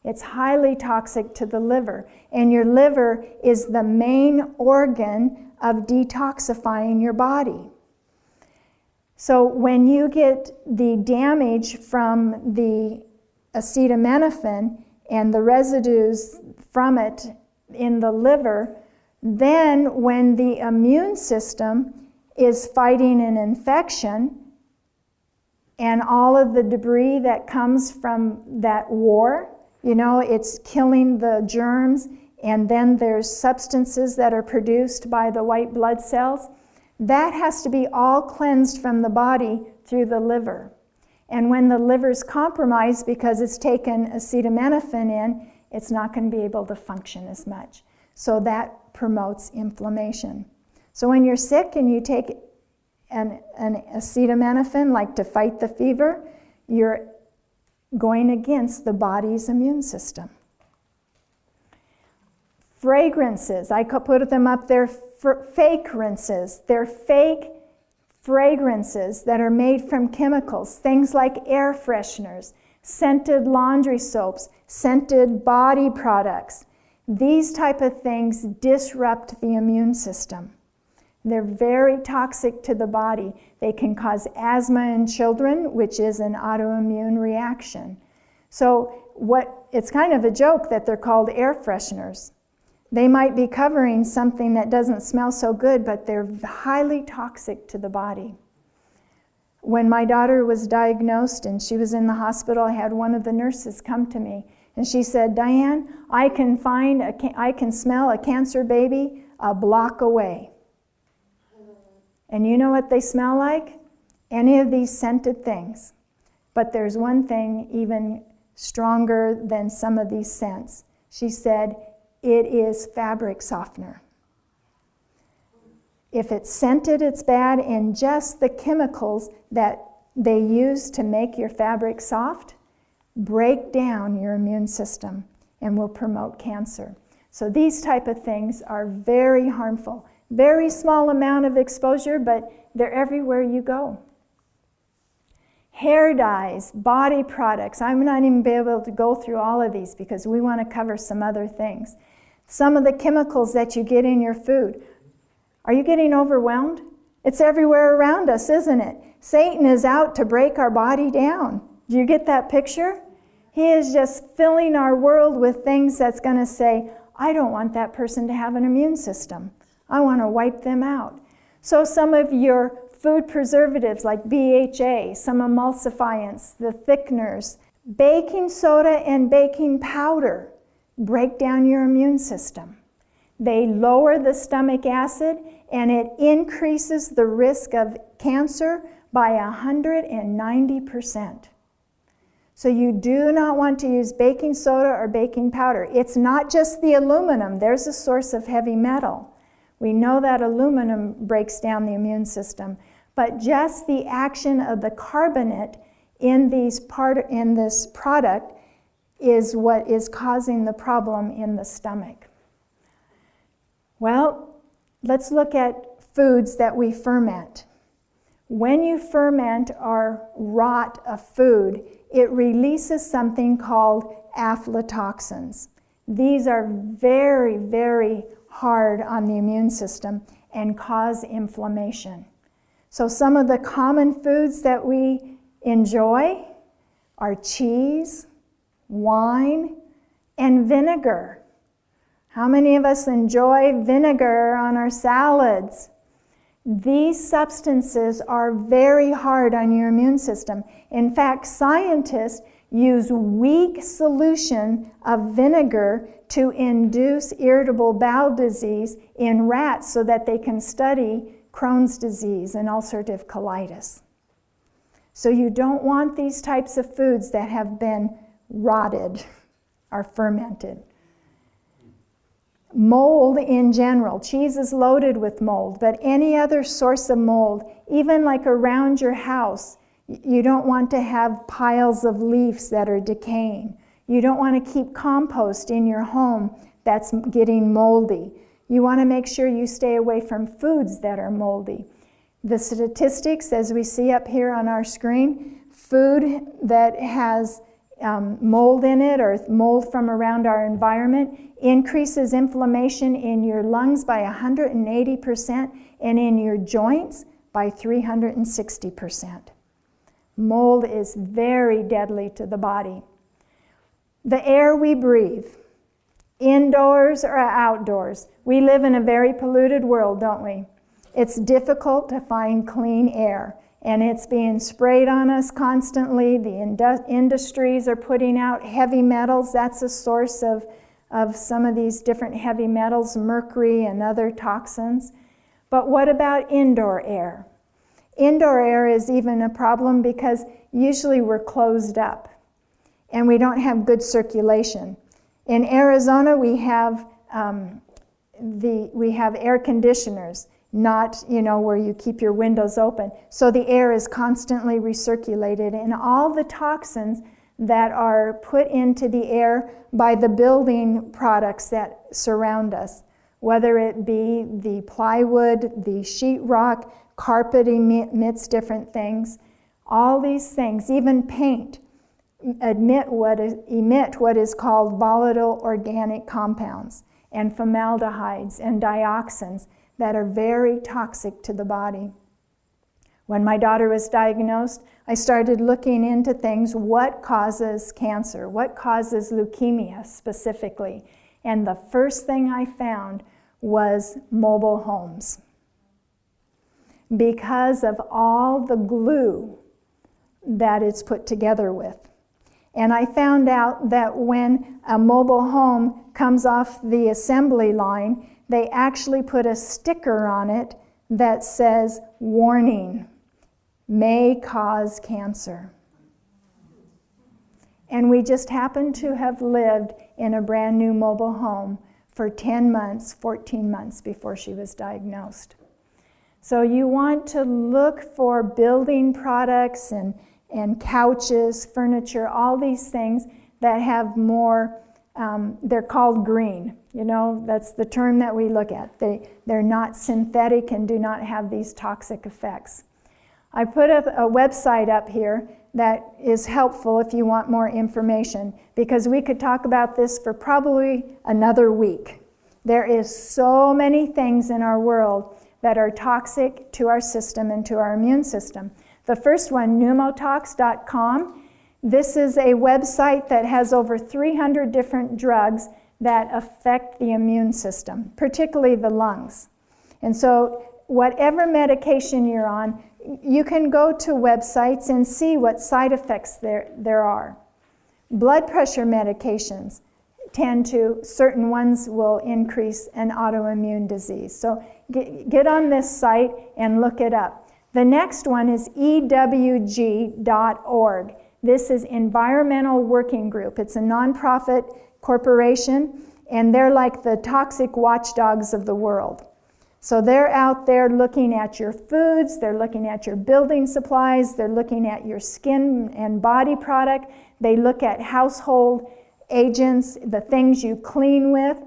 It's highly toxic to the liver, and your liver is the main organ of detoxifying your body. So when you get the damage from the acetaminophen and the residues from it in the liver, then when the immune system is fighting an infection and all of the debris that comes from that war, it's killing the germs, and then there's substances that are produced by the white blood cells, that has to be all cleansed from the body through the liver. And when the liver's compromised because it's taken acetaminophen in, it's not going to be able to function as much. So that promotes inflammation. So when you're sick and you take an acetaminophen, like to fight the fever, you're going against the body's immune system. Fragrances, I could put them up there, fake-rances. They're fake fragrances that are made from chemicals, things like air fresheners, scented laundry soaps, scented body products. These type of things disrupt the immune system. They're very toxic to the body. They can cause asthma in children, which is an autoimmune reaction. So it's kind of a joke that they're called air fresheners. They might be covering something that doesn't smell so good, but they're highly toxic to the body. When my daughter was diagnosed and she was in the hospital, I had one of the nurses come to me and she said, "Diane, I can smell a cancer baby a block away." And you know what they smell like? Any of these scented things. But there's one thing even stronger than some of these scents. She said, it is fabric softener. If it's scented, it's bad, and just the chemicals that they use to make your fabric soft break down your immune system and will promote cancer. So these type of things are very harmful. Very small amount of exposure, but they're everywhere you go. Hair dyes, body products. I'm not even be able to go through all of these because we want to cover some other things. Some of the chemicals that you get in your food. Are you getting overwhelmed? It's everywhere around us, isn't it? Satan is out to break our body down. Do you get that picture? He is just filling our world with things that's going to say, I don't want that person to have an immune system. I want to wipe them out. So some of your food preservatives like BHA, some emulsifiants, the thickeners, baking soda and baking powder break down your immune system. They lower the stomach acid and it increases the risk of cancer by 190%. So you do not want to use baking soda or baking powder. It's not just the aluminum. There's a source of heavy metal. We know that aluminum breaks down the immune system, but just the action of the carbonate in this product is what is causing the problem in the stomach. Well, let's look at foods that we ferment. When you ferment or rot a food, it releases something called aflatoxins. These are very, very hard on the immune system and cause inflammation. So some of the common foods that we enjoy are cheese, wine, and vinegar. How many of us enjoy vinegar on our salads? These substances are very hard on your immune system. In fact, scientists use weak solution of vinegar to induce irritable bowel disease in rats so that they can study Crohn's disease and ulcerative colitis. So you don't want these types of foods that have been rotted or fermented. Mold in general. Cheese is loaded with mold, but any other source of mold, even like around your house, you don't want to have piles of leaves that are decaying. You don't want to keep compost in your home that's getting moldy. You want to make sure you stay away from foods that are moldy. The statistics, as we see up here on our screen, food that has mold in it or mold from around our environment, increases inflammation in your lungs by 180% and in your joints by 360%. Mold is very deadly to the body. The air we breathe, indoors or outdoors. We live in a very polluted world, don't we? It's difficult to find clean air, and it's being sprayed on us constantly. The industries are putting out heavy metals. That's a source of some of these different heavy metals, mercury and other toxins. But what about indoor air? Indoor air is even a problem because usually we're closed up and we don't have good circulation. In Arizona, we have air conditioners, not where you keep your windows open. So the air is constantly recirculated, and all the toxins that are put into the air by the building products that surround us, whether it be the plywood, the sheetrock, carpet emits different things. All these things, even paint, emit what is called volatile organic compounds and formaldehydes and dioxins that are very toxic to the body. When my daughter was diagnosed, I started looking into things. What causes cancer? What causes leukemia specifically? And the first thing I found was mobile homes, because of all the glue that it's put together with. And I found out that when a mobile home comes off the assembly line, they actually put a sticker on it that says, "Warning, may cause cancer." And we just happened to have lived in a brand new mobile home for 10 months, 14 months before she was diagnosed. So you want to look for building products and couches, furniture, all these things that have more, they're called green. That's the term that we look at. They're not synthetic and do not have these toxic effects. I put a website up here that is helpful if you want more information, because we could talk about this for probably another week. There is so many things in our world that are toxic to our system and to our immune system. The first one, pneumotox.com. This is a website that has over 300 different drugs that affect the immune system, particularly the lungs. And so whatever medication you're on, you can go to websites and see what side effects there are. Blood pressure medications certain ones will increase an autoimmune disease. So get on this site and look it up. The next one is EWG.org. This is Environmental Working Group. It's a nonprofit corporation, and they're like the toxic watchdogs of the world. So they're out there looking at your foods, they're looking at your building supplies, they're looking at your skin and body product, they look at household agents, the things you clean with,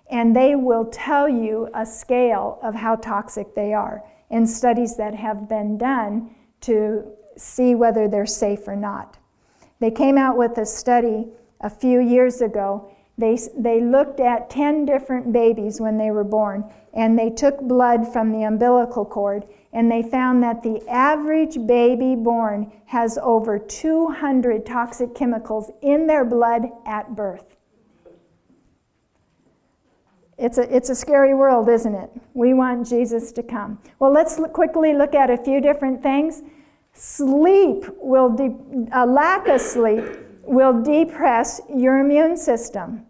and they will tell you a scale of how toxic they are in studies that have been done to see whether they're safe or not. They came out with a study a few years ago. They looked at 10 different babies when they were born, and they took blood from the umbilical cord, and they found that the average baby born has over 200 toxic chemicals in their blood at birth. It's a scary world, isn't it? We want Jesus to come. Well, let's quickly look at a few different things. A lack of sleep will depress your immune system,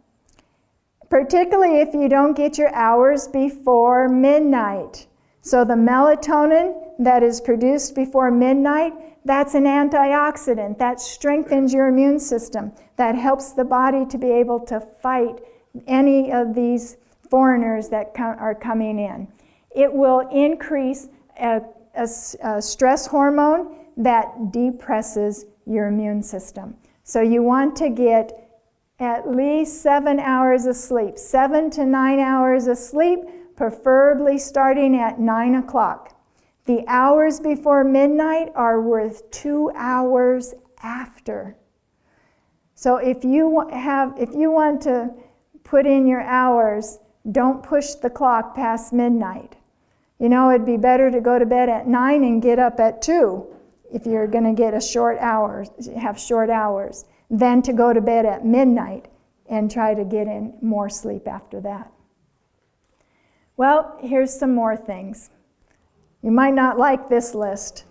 particularly if you don't get your hours before midnight. So the melatonin that is produced before midnight, that's an antioxidant. That strengthens your immune system. That helps the body to be able to fight any of these foreigners that are coming in. It will increase a stress hormone that depresses your immune system. So you want to get at least 7 hours of sleep, 7 to 9 hours of sleep, preferably starting at 9 o'clock. The hours before midnight are worth 2 hours after. So if you want to put in your hours, don't push the clock past midnight. You know, it'd be better to go to bed at 9 and get up at 2 if you're going to get have short hours, than to go to bed at midnight and try to get in more sleep after that. Well, here's some more things. You might not like this list.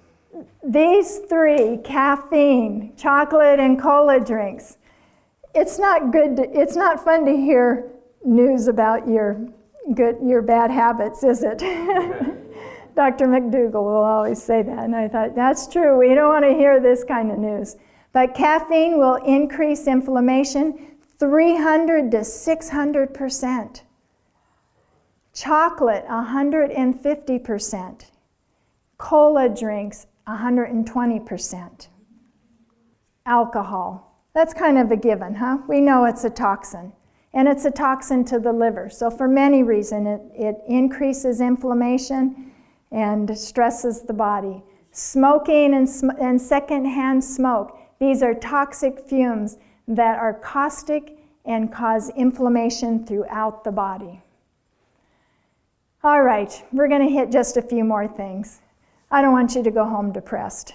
These 3, caffeine, chocolate, and cola drinks. It's not fun to hear news about your bad habits, is it? Dr. McDougall will always say that, and I thought, that's true. We don't want to hear this kind of news. But caffeine will increase inflammation 300 to 600%. Chocolate, 150%. Cola drinks, 120%. Alcohol, that's kind of a given, huh? We know it's a toxin. And it's a toxin to the liver. So for many reasons, it increases inflammation and stresses the body. Smoking and secondhand smoke, these are toxic fumes that are caustic and cause inflammation throughout the body. All right, we're going to hit just a few more things. I don't want you to go home depressed.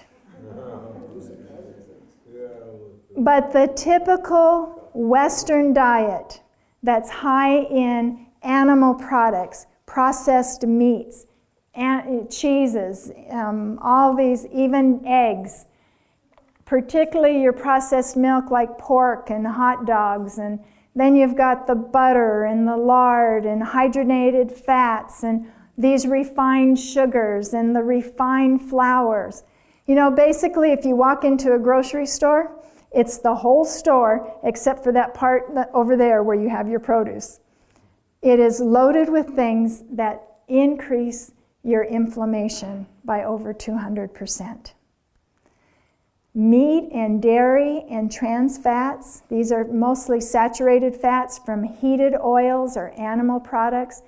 But the typical Western diet that's high in animal products, processed meats, cheeses, all these, even eggs, particularly your processed milk like pork and hot dogs, and then you've got the butter and the lard and hydrogenated fats and these refined sugars and the refined flours. You know, basically if you walk into a grocery store, it's the whole store except for that part over there where you have your produce. It is loaded with things that increase your inflammation by over 200%. Meat and dairy and trans fats, these are mostly saturated fats from heated oils or animal products.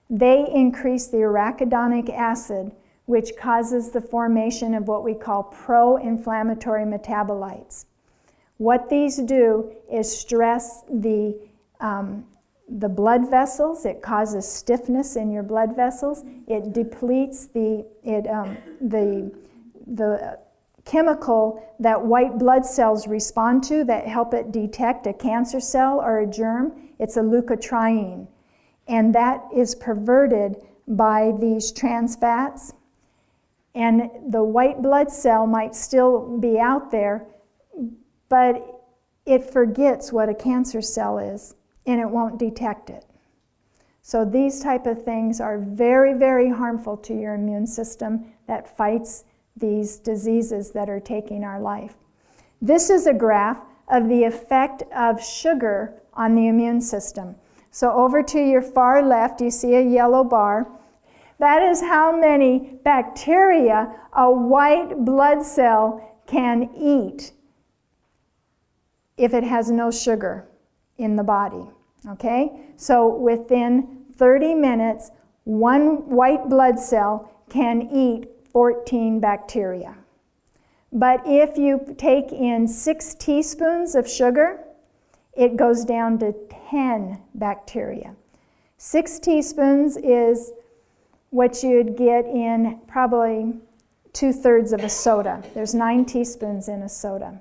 They increase the arachidonic acid, which causes the formation of what we call pro-inflammatory metabolites. What these do is stress the blood vessels. It causes stiffness in your blood vessels. It depletes the chemical that white blood cells respond to that help it detect a cancer cell or a germ. It's a leukotriene. And that is perverted by these trans fats. And the white blood cell might still be out there, but it forgets what a cancer cell is, and it won't detect it. So these type of things are very, very harmful to your immune system that fights these diseases that are taking our life. This is a graph of the effect of sugar on the immune system. So over to your far left, you see a yellow bar. That is how many bacteria a white blood cell can eat if it has no sugar in the body, okay? So within 30 minutes, one white blood cell can eat 14 bacteria. But if you take in 6 teaspoons of sugar, it goes down to 10 bacteria. 6 teaspoons is what you'd get in probably 2/3 of a soda. There's 9 teaspoons in a soda.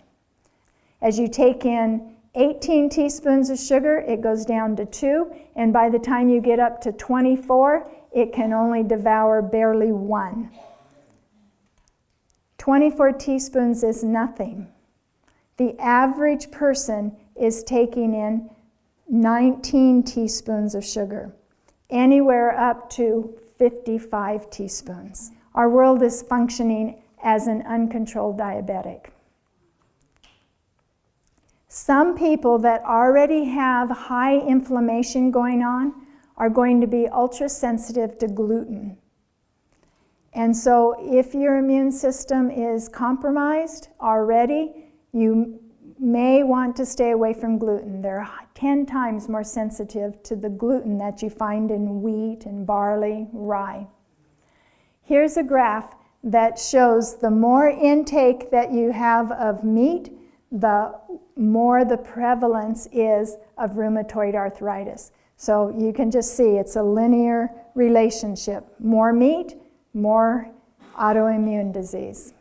As you take in 18 teaspoons of sugar, it goes down to 2, and by the time you get up to 24, it can only devour barely 1. 24 teaspoons is nothing. The average person is taking in 19 teaspoons of sugar, anywhere up to 55 teaspoons. Our world is functioning as an uncontrolled diabetic. Some people that already have high inflammation going on are going to be ultra sensitive to gluten. And so if your immune system is compromised already, you may want to stay away from gluten. They're 10 times more sensitive to the gluten that you find in wheat and barley, rye. Here's a graph that shows the more intake that you have of meat, the more the prevalence is of rheumatoid arthritis. So you can just see it's a linear relationship. More meat, more autoimmune disease.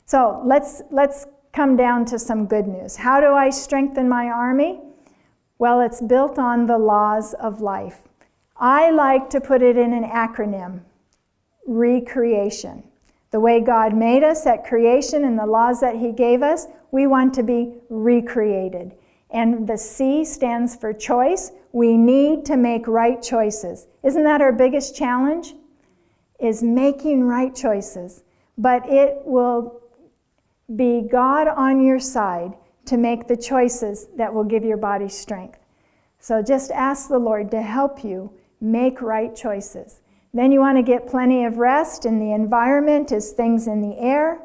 So let's come down to some good news. How do I strengthen my army? Well, it's built on the laws of life. I like to put it in an acronym: recreation. The way God made us at creation and the laws that He gave us, we want to be recreated. And the C stands for choice. We need to make right choices. Isn't that our biggest challenge? Is making right choices. But it will be God on your side to make the choices that will give your body strength. So just ask the Lord to help you make right choices. Then you want to get plenty of rest, and the environment is things in the air,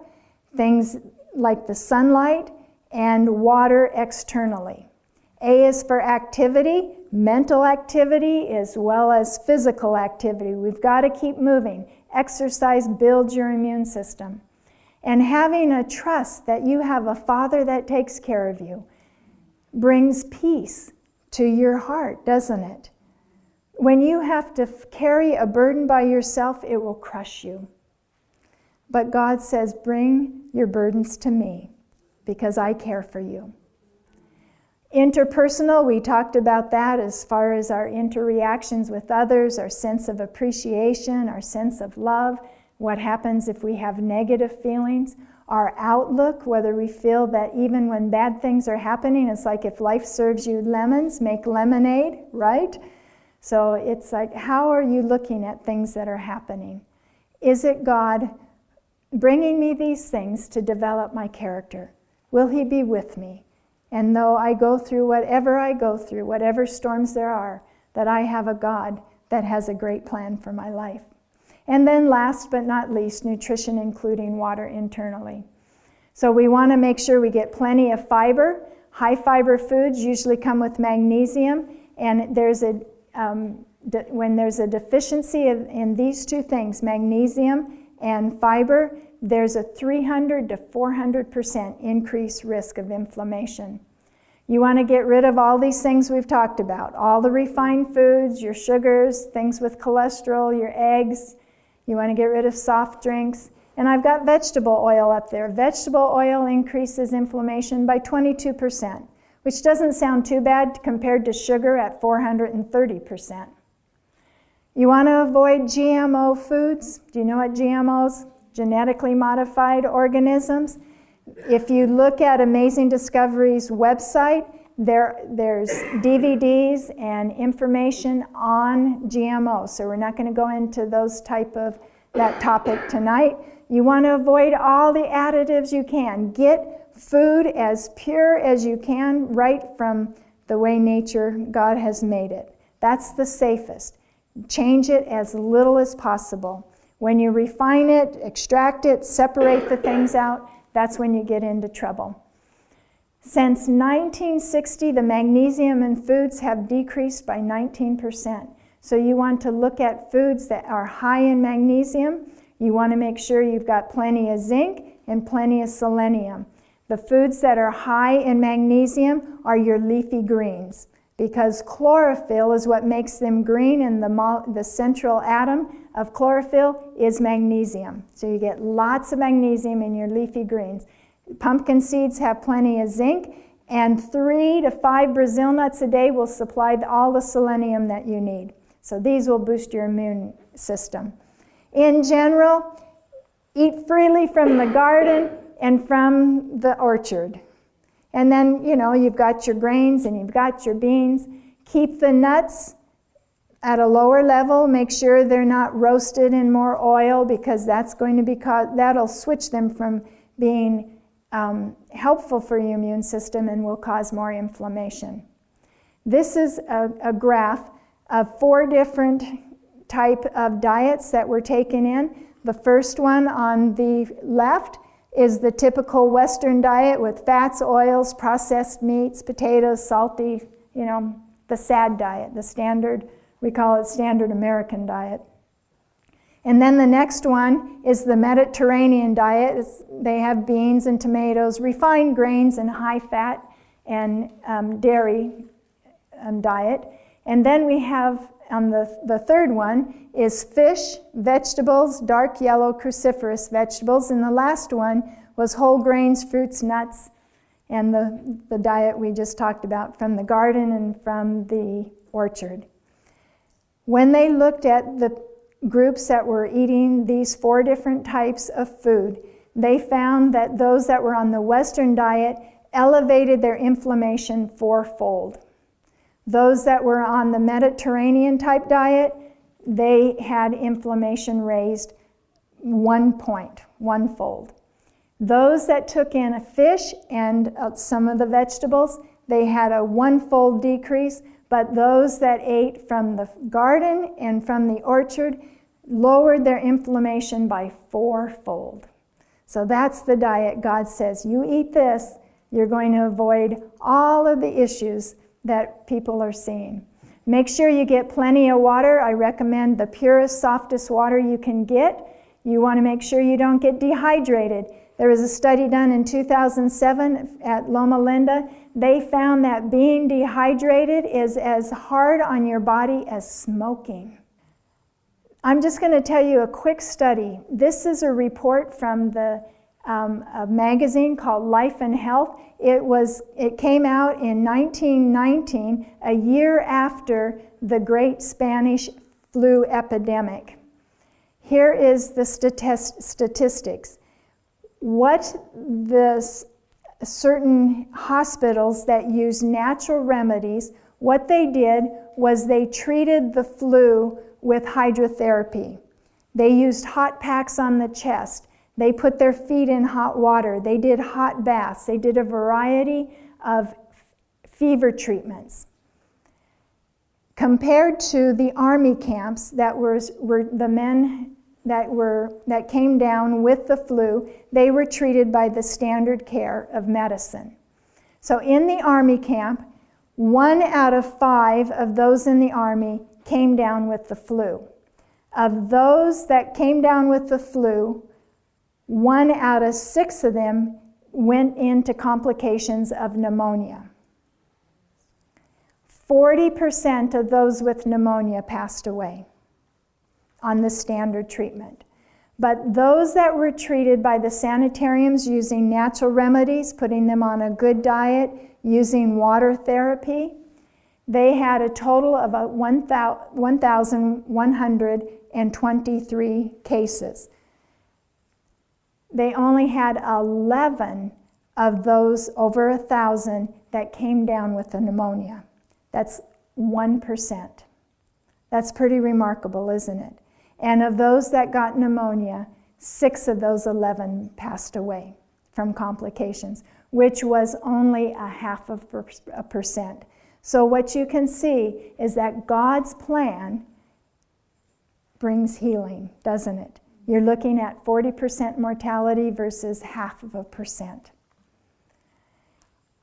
things like the sunlight, and water externally. A is for activity, mental activity as well as physical activity. We've got to keep moving. Exercise builds your immune system. And having a trust that you have a Father that takes care of you brings peace to your heart, doesn't it? When you have to carry a burden by yourself, it will crush you. But God says, bring your burdens to me because I care for you. Interpersonal, we talked about that as far as our interreactions with others, our sense of appreciation, our sense of love, what happens if we have negative feelings, our outlook, whether we feel that even when bad things are happening, it's like if life serves you lemons, make lemonade, right? So it's like, how are you looking at things that are happening? Is it God bringing me these things to develop my character? Will He be with me? And though I go through, whatever storms there are, that I have a God that has a great plan for my life. And then last but not least, nutrition, including water internally. So we want to make sure we get plenty of fiber. High fiber foods usually come with magnesium, and when there's a deficiency in these two things, magnesium and fiber, there's a 300 to 400% increased risk of inflammation. You want to get rid of all these things we've talked about, all the refined foods, your sugars, things with cholesterol, your eggs. You want to get rid of soft drinks. And I've got vegetable oil up there. Vegetable oil increases inflammation by 22%, which doesn't sound too bad compared to sugar at 430%. You want to avoid GMO foods. Do you know what GMOs? Genetically modified organisms. If you look at Amazing Discovery's website, there's DVDs and information on GMOs. So we're not going to go into that topic tonight. You want to avoid all the additives you can. Get food as pure as you can, right from the way nature, God has made it. That's the safest. Change it as little as possible. When you refine it, extract it, separate the things out, that's when you get into trouble. Since 1960, the magnesium in foods have decreased by 19%. So you want to look at foods that are high in magnesium. You want to make sure you've got plenty of zinc and plenty of selenium. The foods that are high in magnesium are your leafy greens, because chlorophyll is what makes them green, and the central atom of chlorophyll is magnesium. So you get lots of magnesium in your leafy greens. Pumpkin seeds have plenty of zinc, and 3 to 5 Brazil nuts a day will supply all the selenium that you need. So these will boost your immune system. In general, eat freely from the garden and from the orchard. And then, you've got your grains and you've got your beans. Keep the nuts at a lower level. Make sure they're not roasted in more oil, because that'll switch them from being helpful for your immune system and will cause more inflammation. This is a graph of 4 different type of diets that we're taking in. The first one on the left is the typical Western diet with fats, oils, processed meats, potatoes, salty, the SAD diet, the standard, we call it standard American diet. And then the next one is the Mediterranean diet. They have beans and tomatoes, refined grains, and high fat and dairy diet. And then we have the third one is fish, vegetables, dark yellow cruciferous vegetables. And the last one was whole grains, fruits, nuts, and the diet we just talked about from the garden and from the orchard. When they looked at the groups that were eating these 4 different types of food, they found that those that were on the Western diet elevated their inflammation 4-fold. Those that were on the Mediterranean type diet, they had inflammation raised 1-fold. Those that took in a fish and some of the vegetables, they had a 1-fold decrease, but those that ate from the garden and from the orchard lowered their inflammation by 4-fold. So that's the diet God says, you eat this, you're going to avoid all of the issues that people are seeing. Make sure you get plenty of water. I recommend the purest, softest water you can get. You want to make sure you don't get dehydrated. There was a study done in 2007 at Loma Linda. They found that being dehydrated is as hard on your body as smoking. I'm just going to tell you a quick study. This is a report from a magazine called Life and Health. It came out in 1919, a year after the Great Spanish Flu epidemic. Here is the statistics. What the certain hospitals that use natural remedies, what they did was they treated the flu with hydrotherapy. They used hot packs on the chest. They put their feet in hot water. They did hot baths. They did a variety of fever treatments. Compared to the army camps that were the men that came down with the flu, they were treated by the standard care of medicine. So in the army camp, 1 out of 5 of those in the army came down with the flu. Of those that came down with the flu, 1 out of 6 of them went into complications of pneumonia. 40% of those with pneumonia passed away on the standard treatment. But those that were treated by the sanitariums using natural remedies, putting them on a good diet, using water therapy, they had a total of 1,123 cases. They only had 11 of those over 1,000 that came down with the pneumonia. That's 1%. That's pretty remarkable, isn't it? And of those that got pneumonia, 6 of those 11 passed away from complications, which was only 0.5%. So what you can see is that God's plan brings healing, doesn't it? You're looking at 40% mortality versus 0.5%.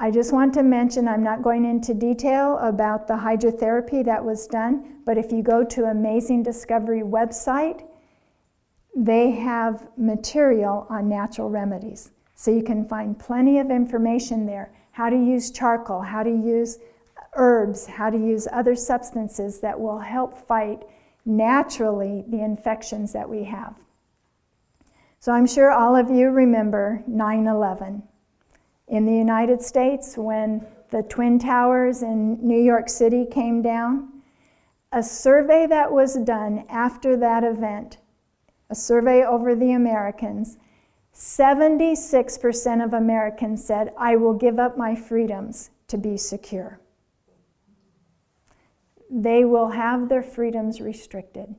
I just want to mention, I'm not going into detail about the hydrotherapy that was done, but if you go to Amazing Discovery website, they have material on natural remedies. So you can find plenty of information there. How to use charcoal, how to use herbs, how to use other substances that will help fight naturally the infections that we have. So I'm sure all of you remember 9/11. In the United States, when the Twin Towers in New York City came down, a survey that was done after that event, a survey over the Americans, 76% of Americans said, I will give up my freedoms to be secure. They will have their freedoms restricted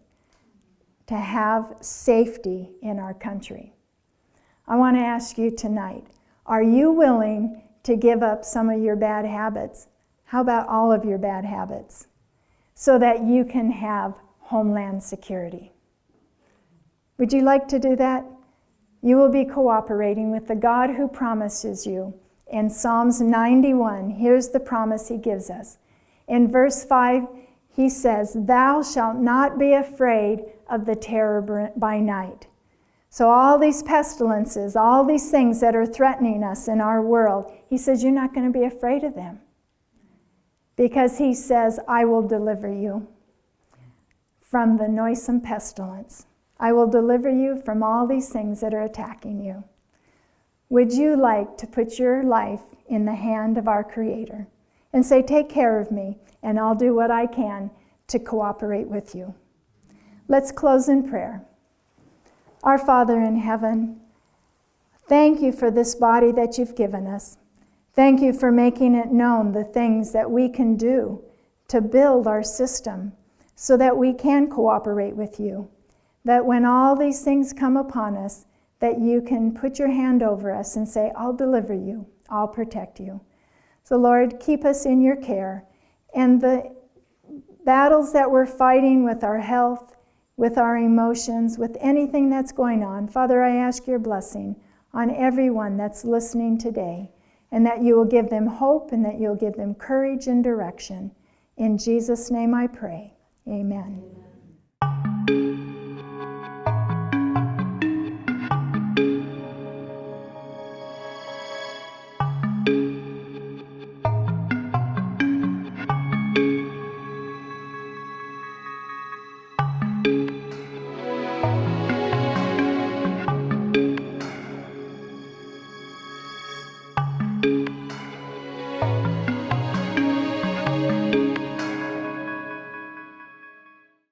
to have safety in our country. I want to ask you tonight, are you willing to give up some of your bad habits? How about all of your bad habits? So that you can have homeland security. Would you like to do that? You will be cooperating with the God who promises you. In Psalms 91, here's the promise he gives us. In verse 5, he says, "Thou shalt not be afraid of the terror by night." So all these pestilences, all these things that are threatening us in our world, he says, you're not going to be afraid of them. Because he says, I will deliver you from the noisome pestilence. I will deliver you from all these things that are attacking you. Would you like to put your life in the hand of our Creator and say, take care of me, and I'll do what I can to cooperate with you? Let's close in prayer. Our Father in heaven, thank you for this body that you've given us. Thank you for making it known the things that we can do to build our system so that we can cooperate with you. That when all these things come upon us, that you can put your hand over us and say, I'll deliver you, I'll protect you. So Lord, keep us in your care. And the battles that we're fighting with our health, with our emotions, with anything that's going on, Father, I ask your blessing on everyone that's listening today, and that you will give them hope and that you'll give them courage and direction. In Jesus' name I pray. Amen. Amen.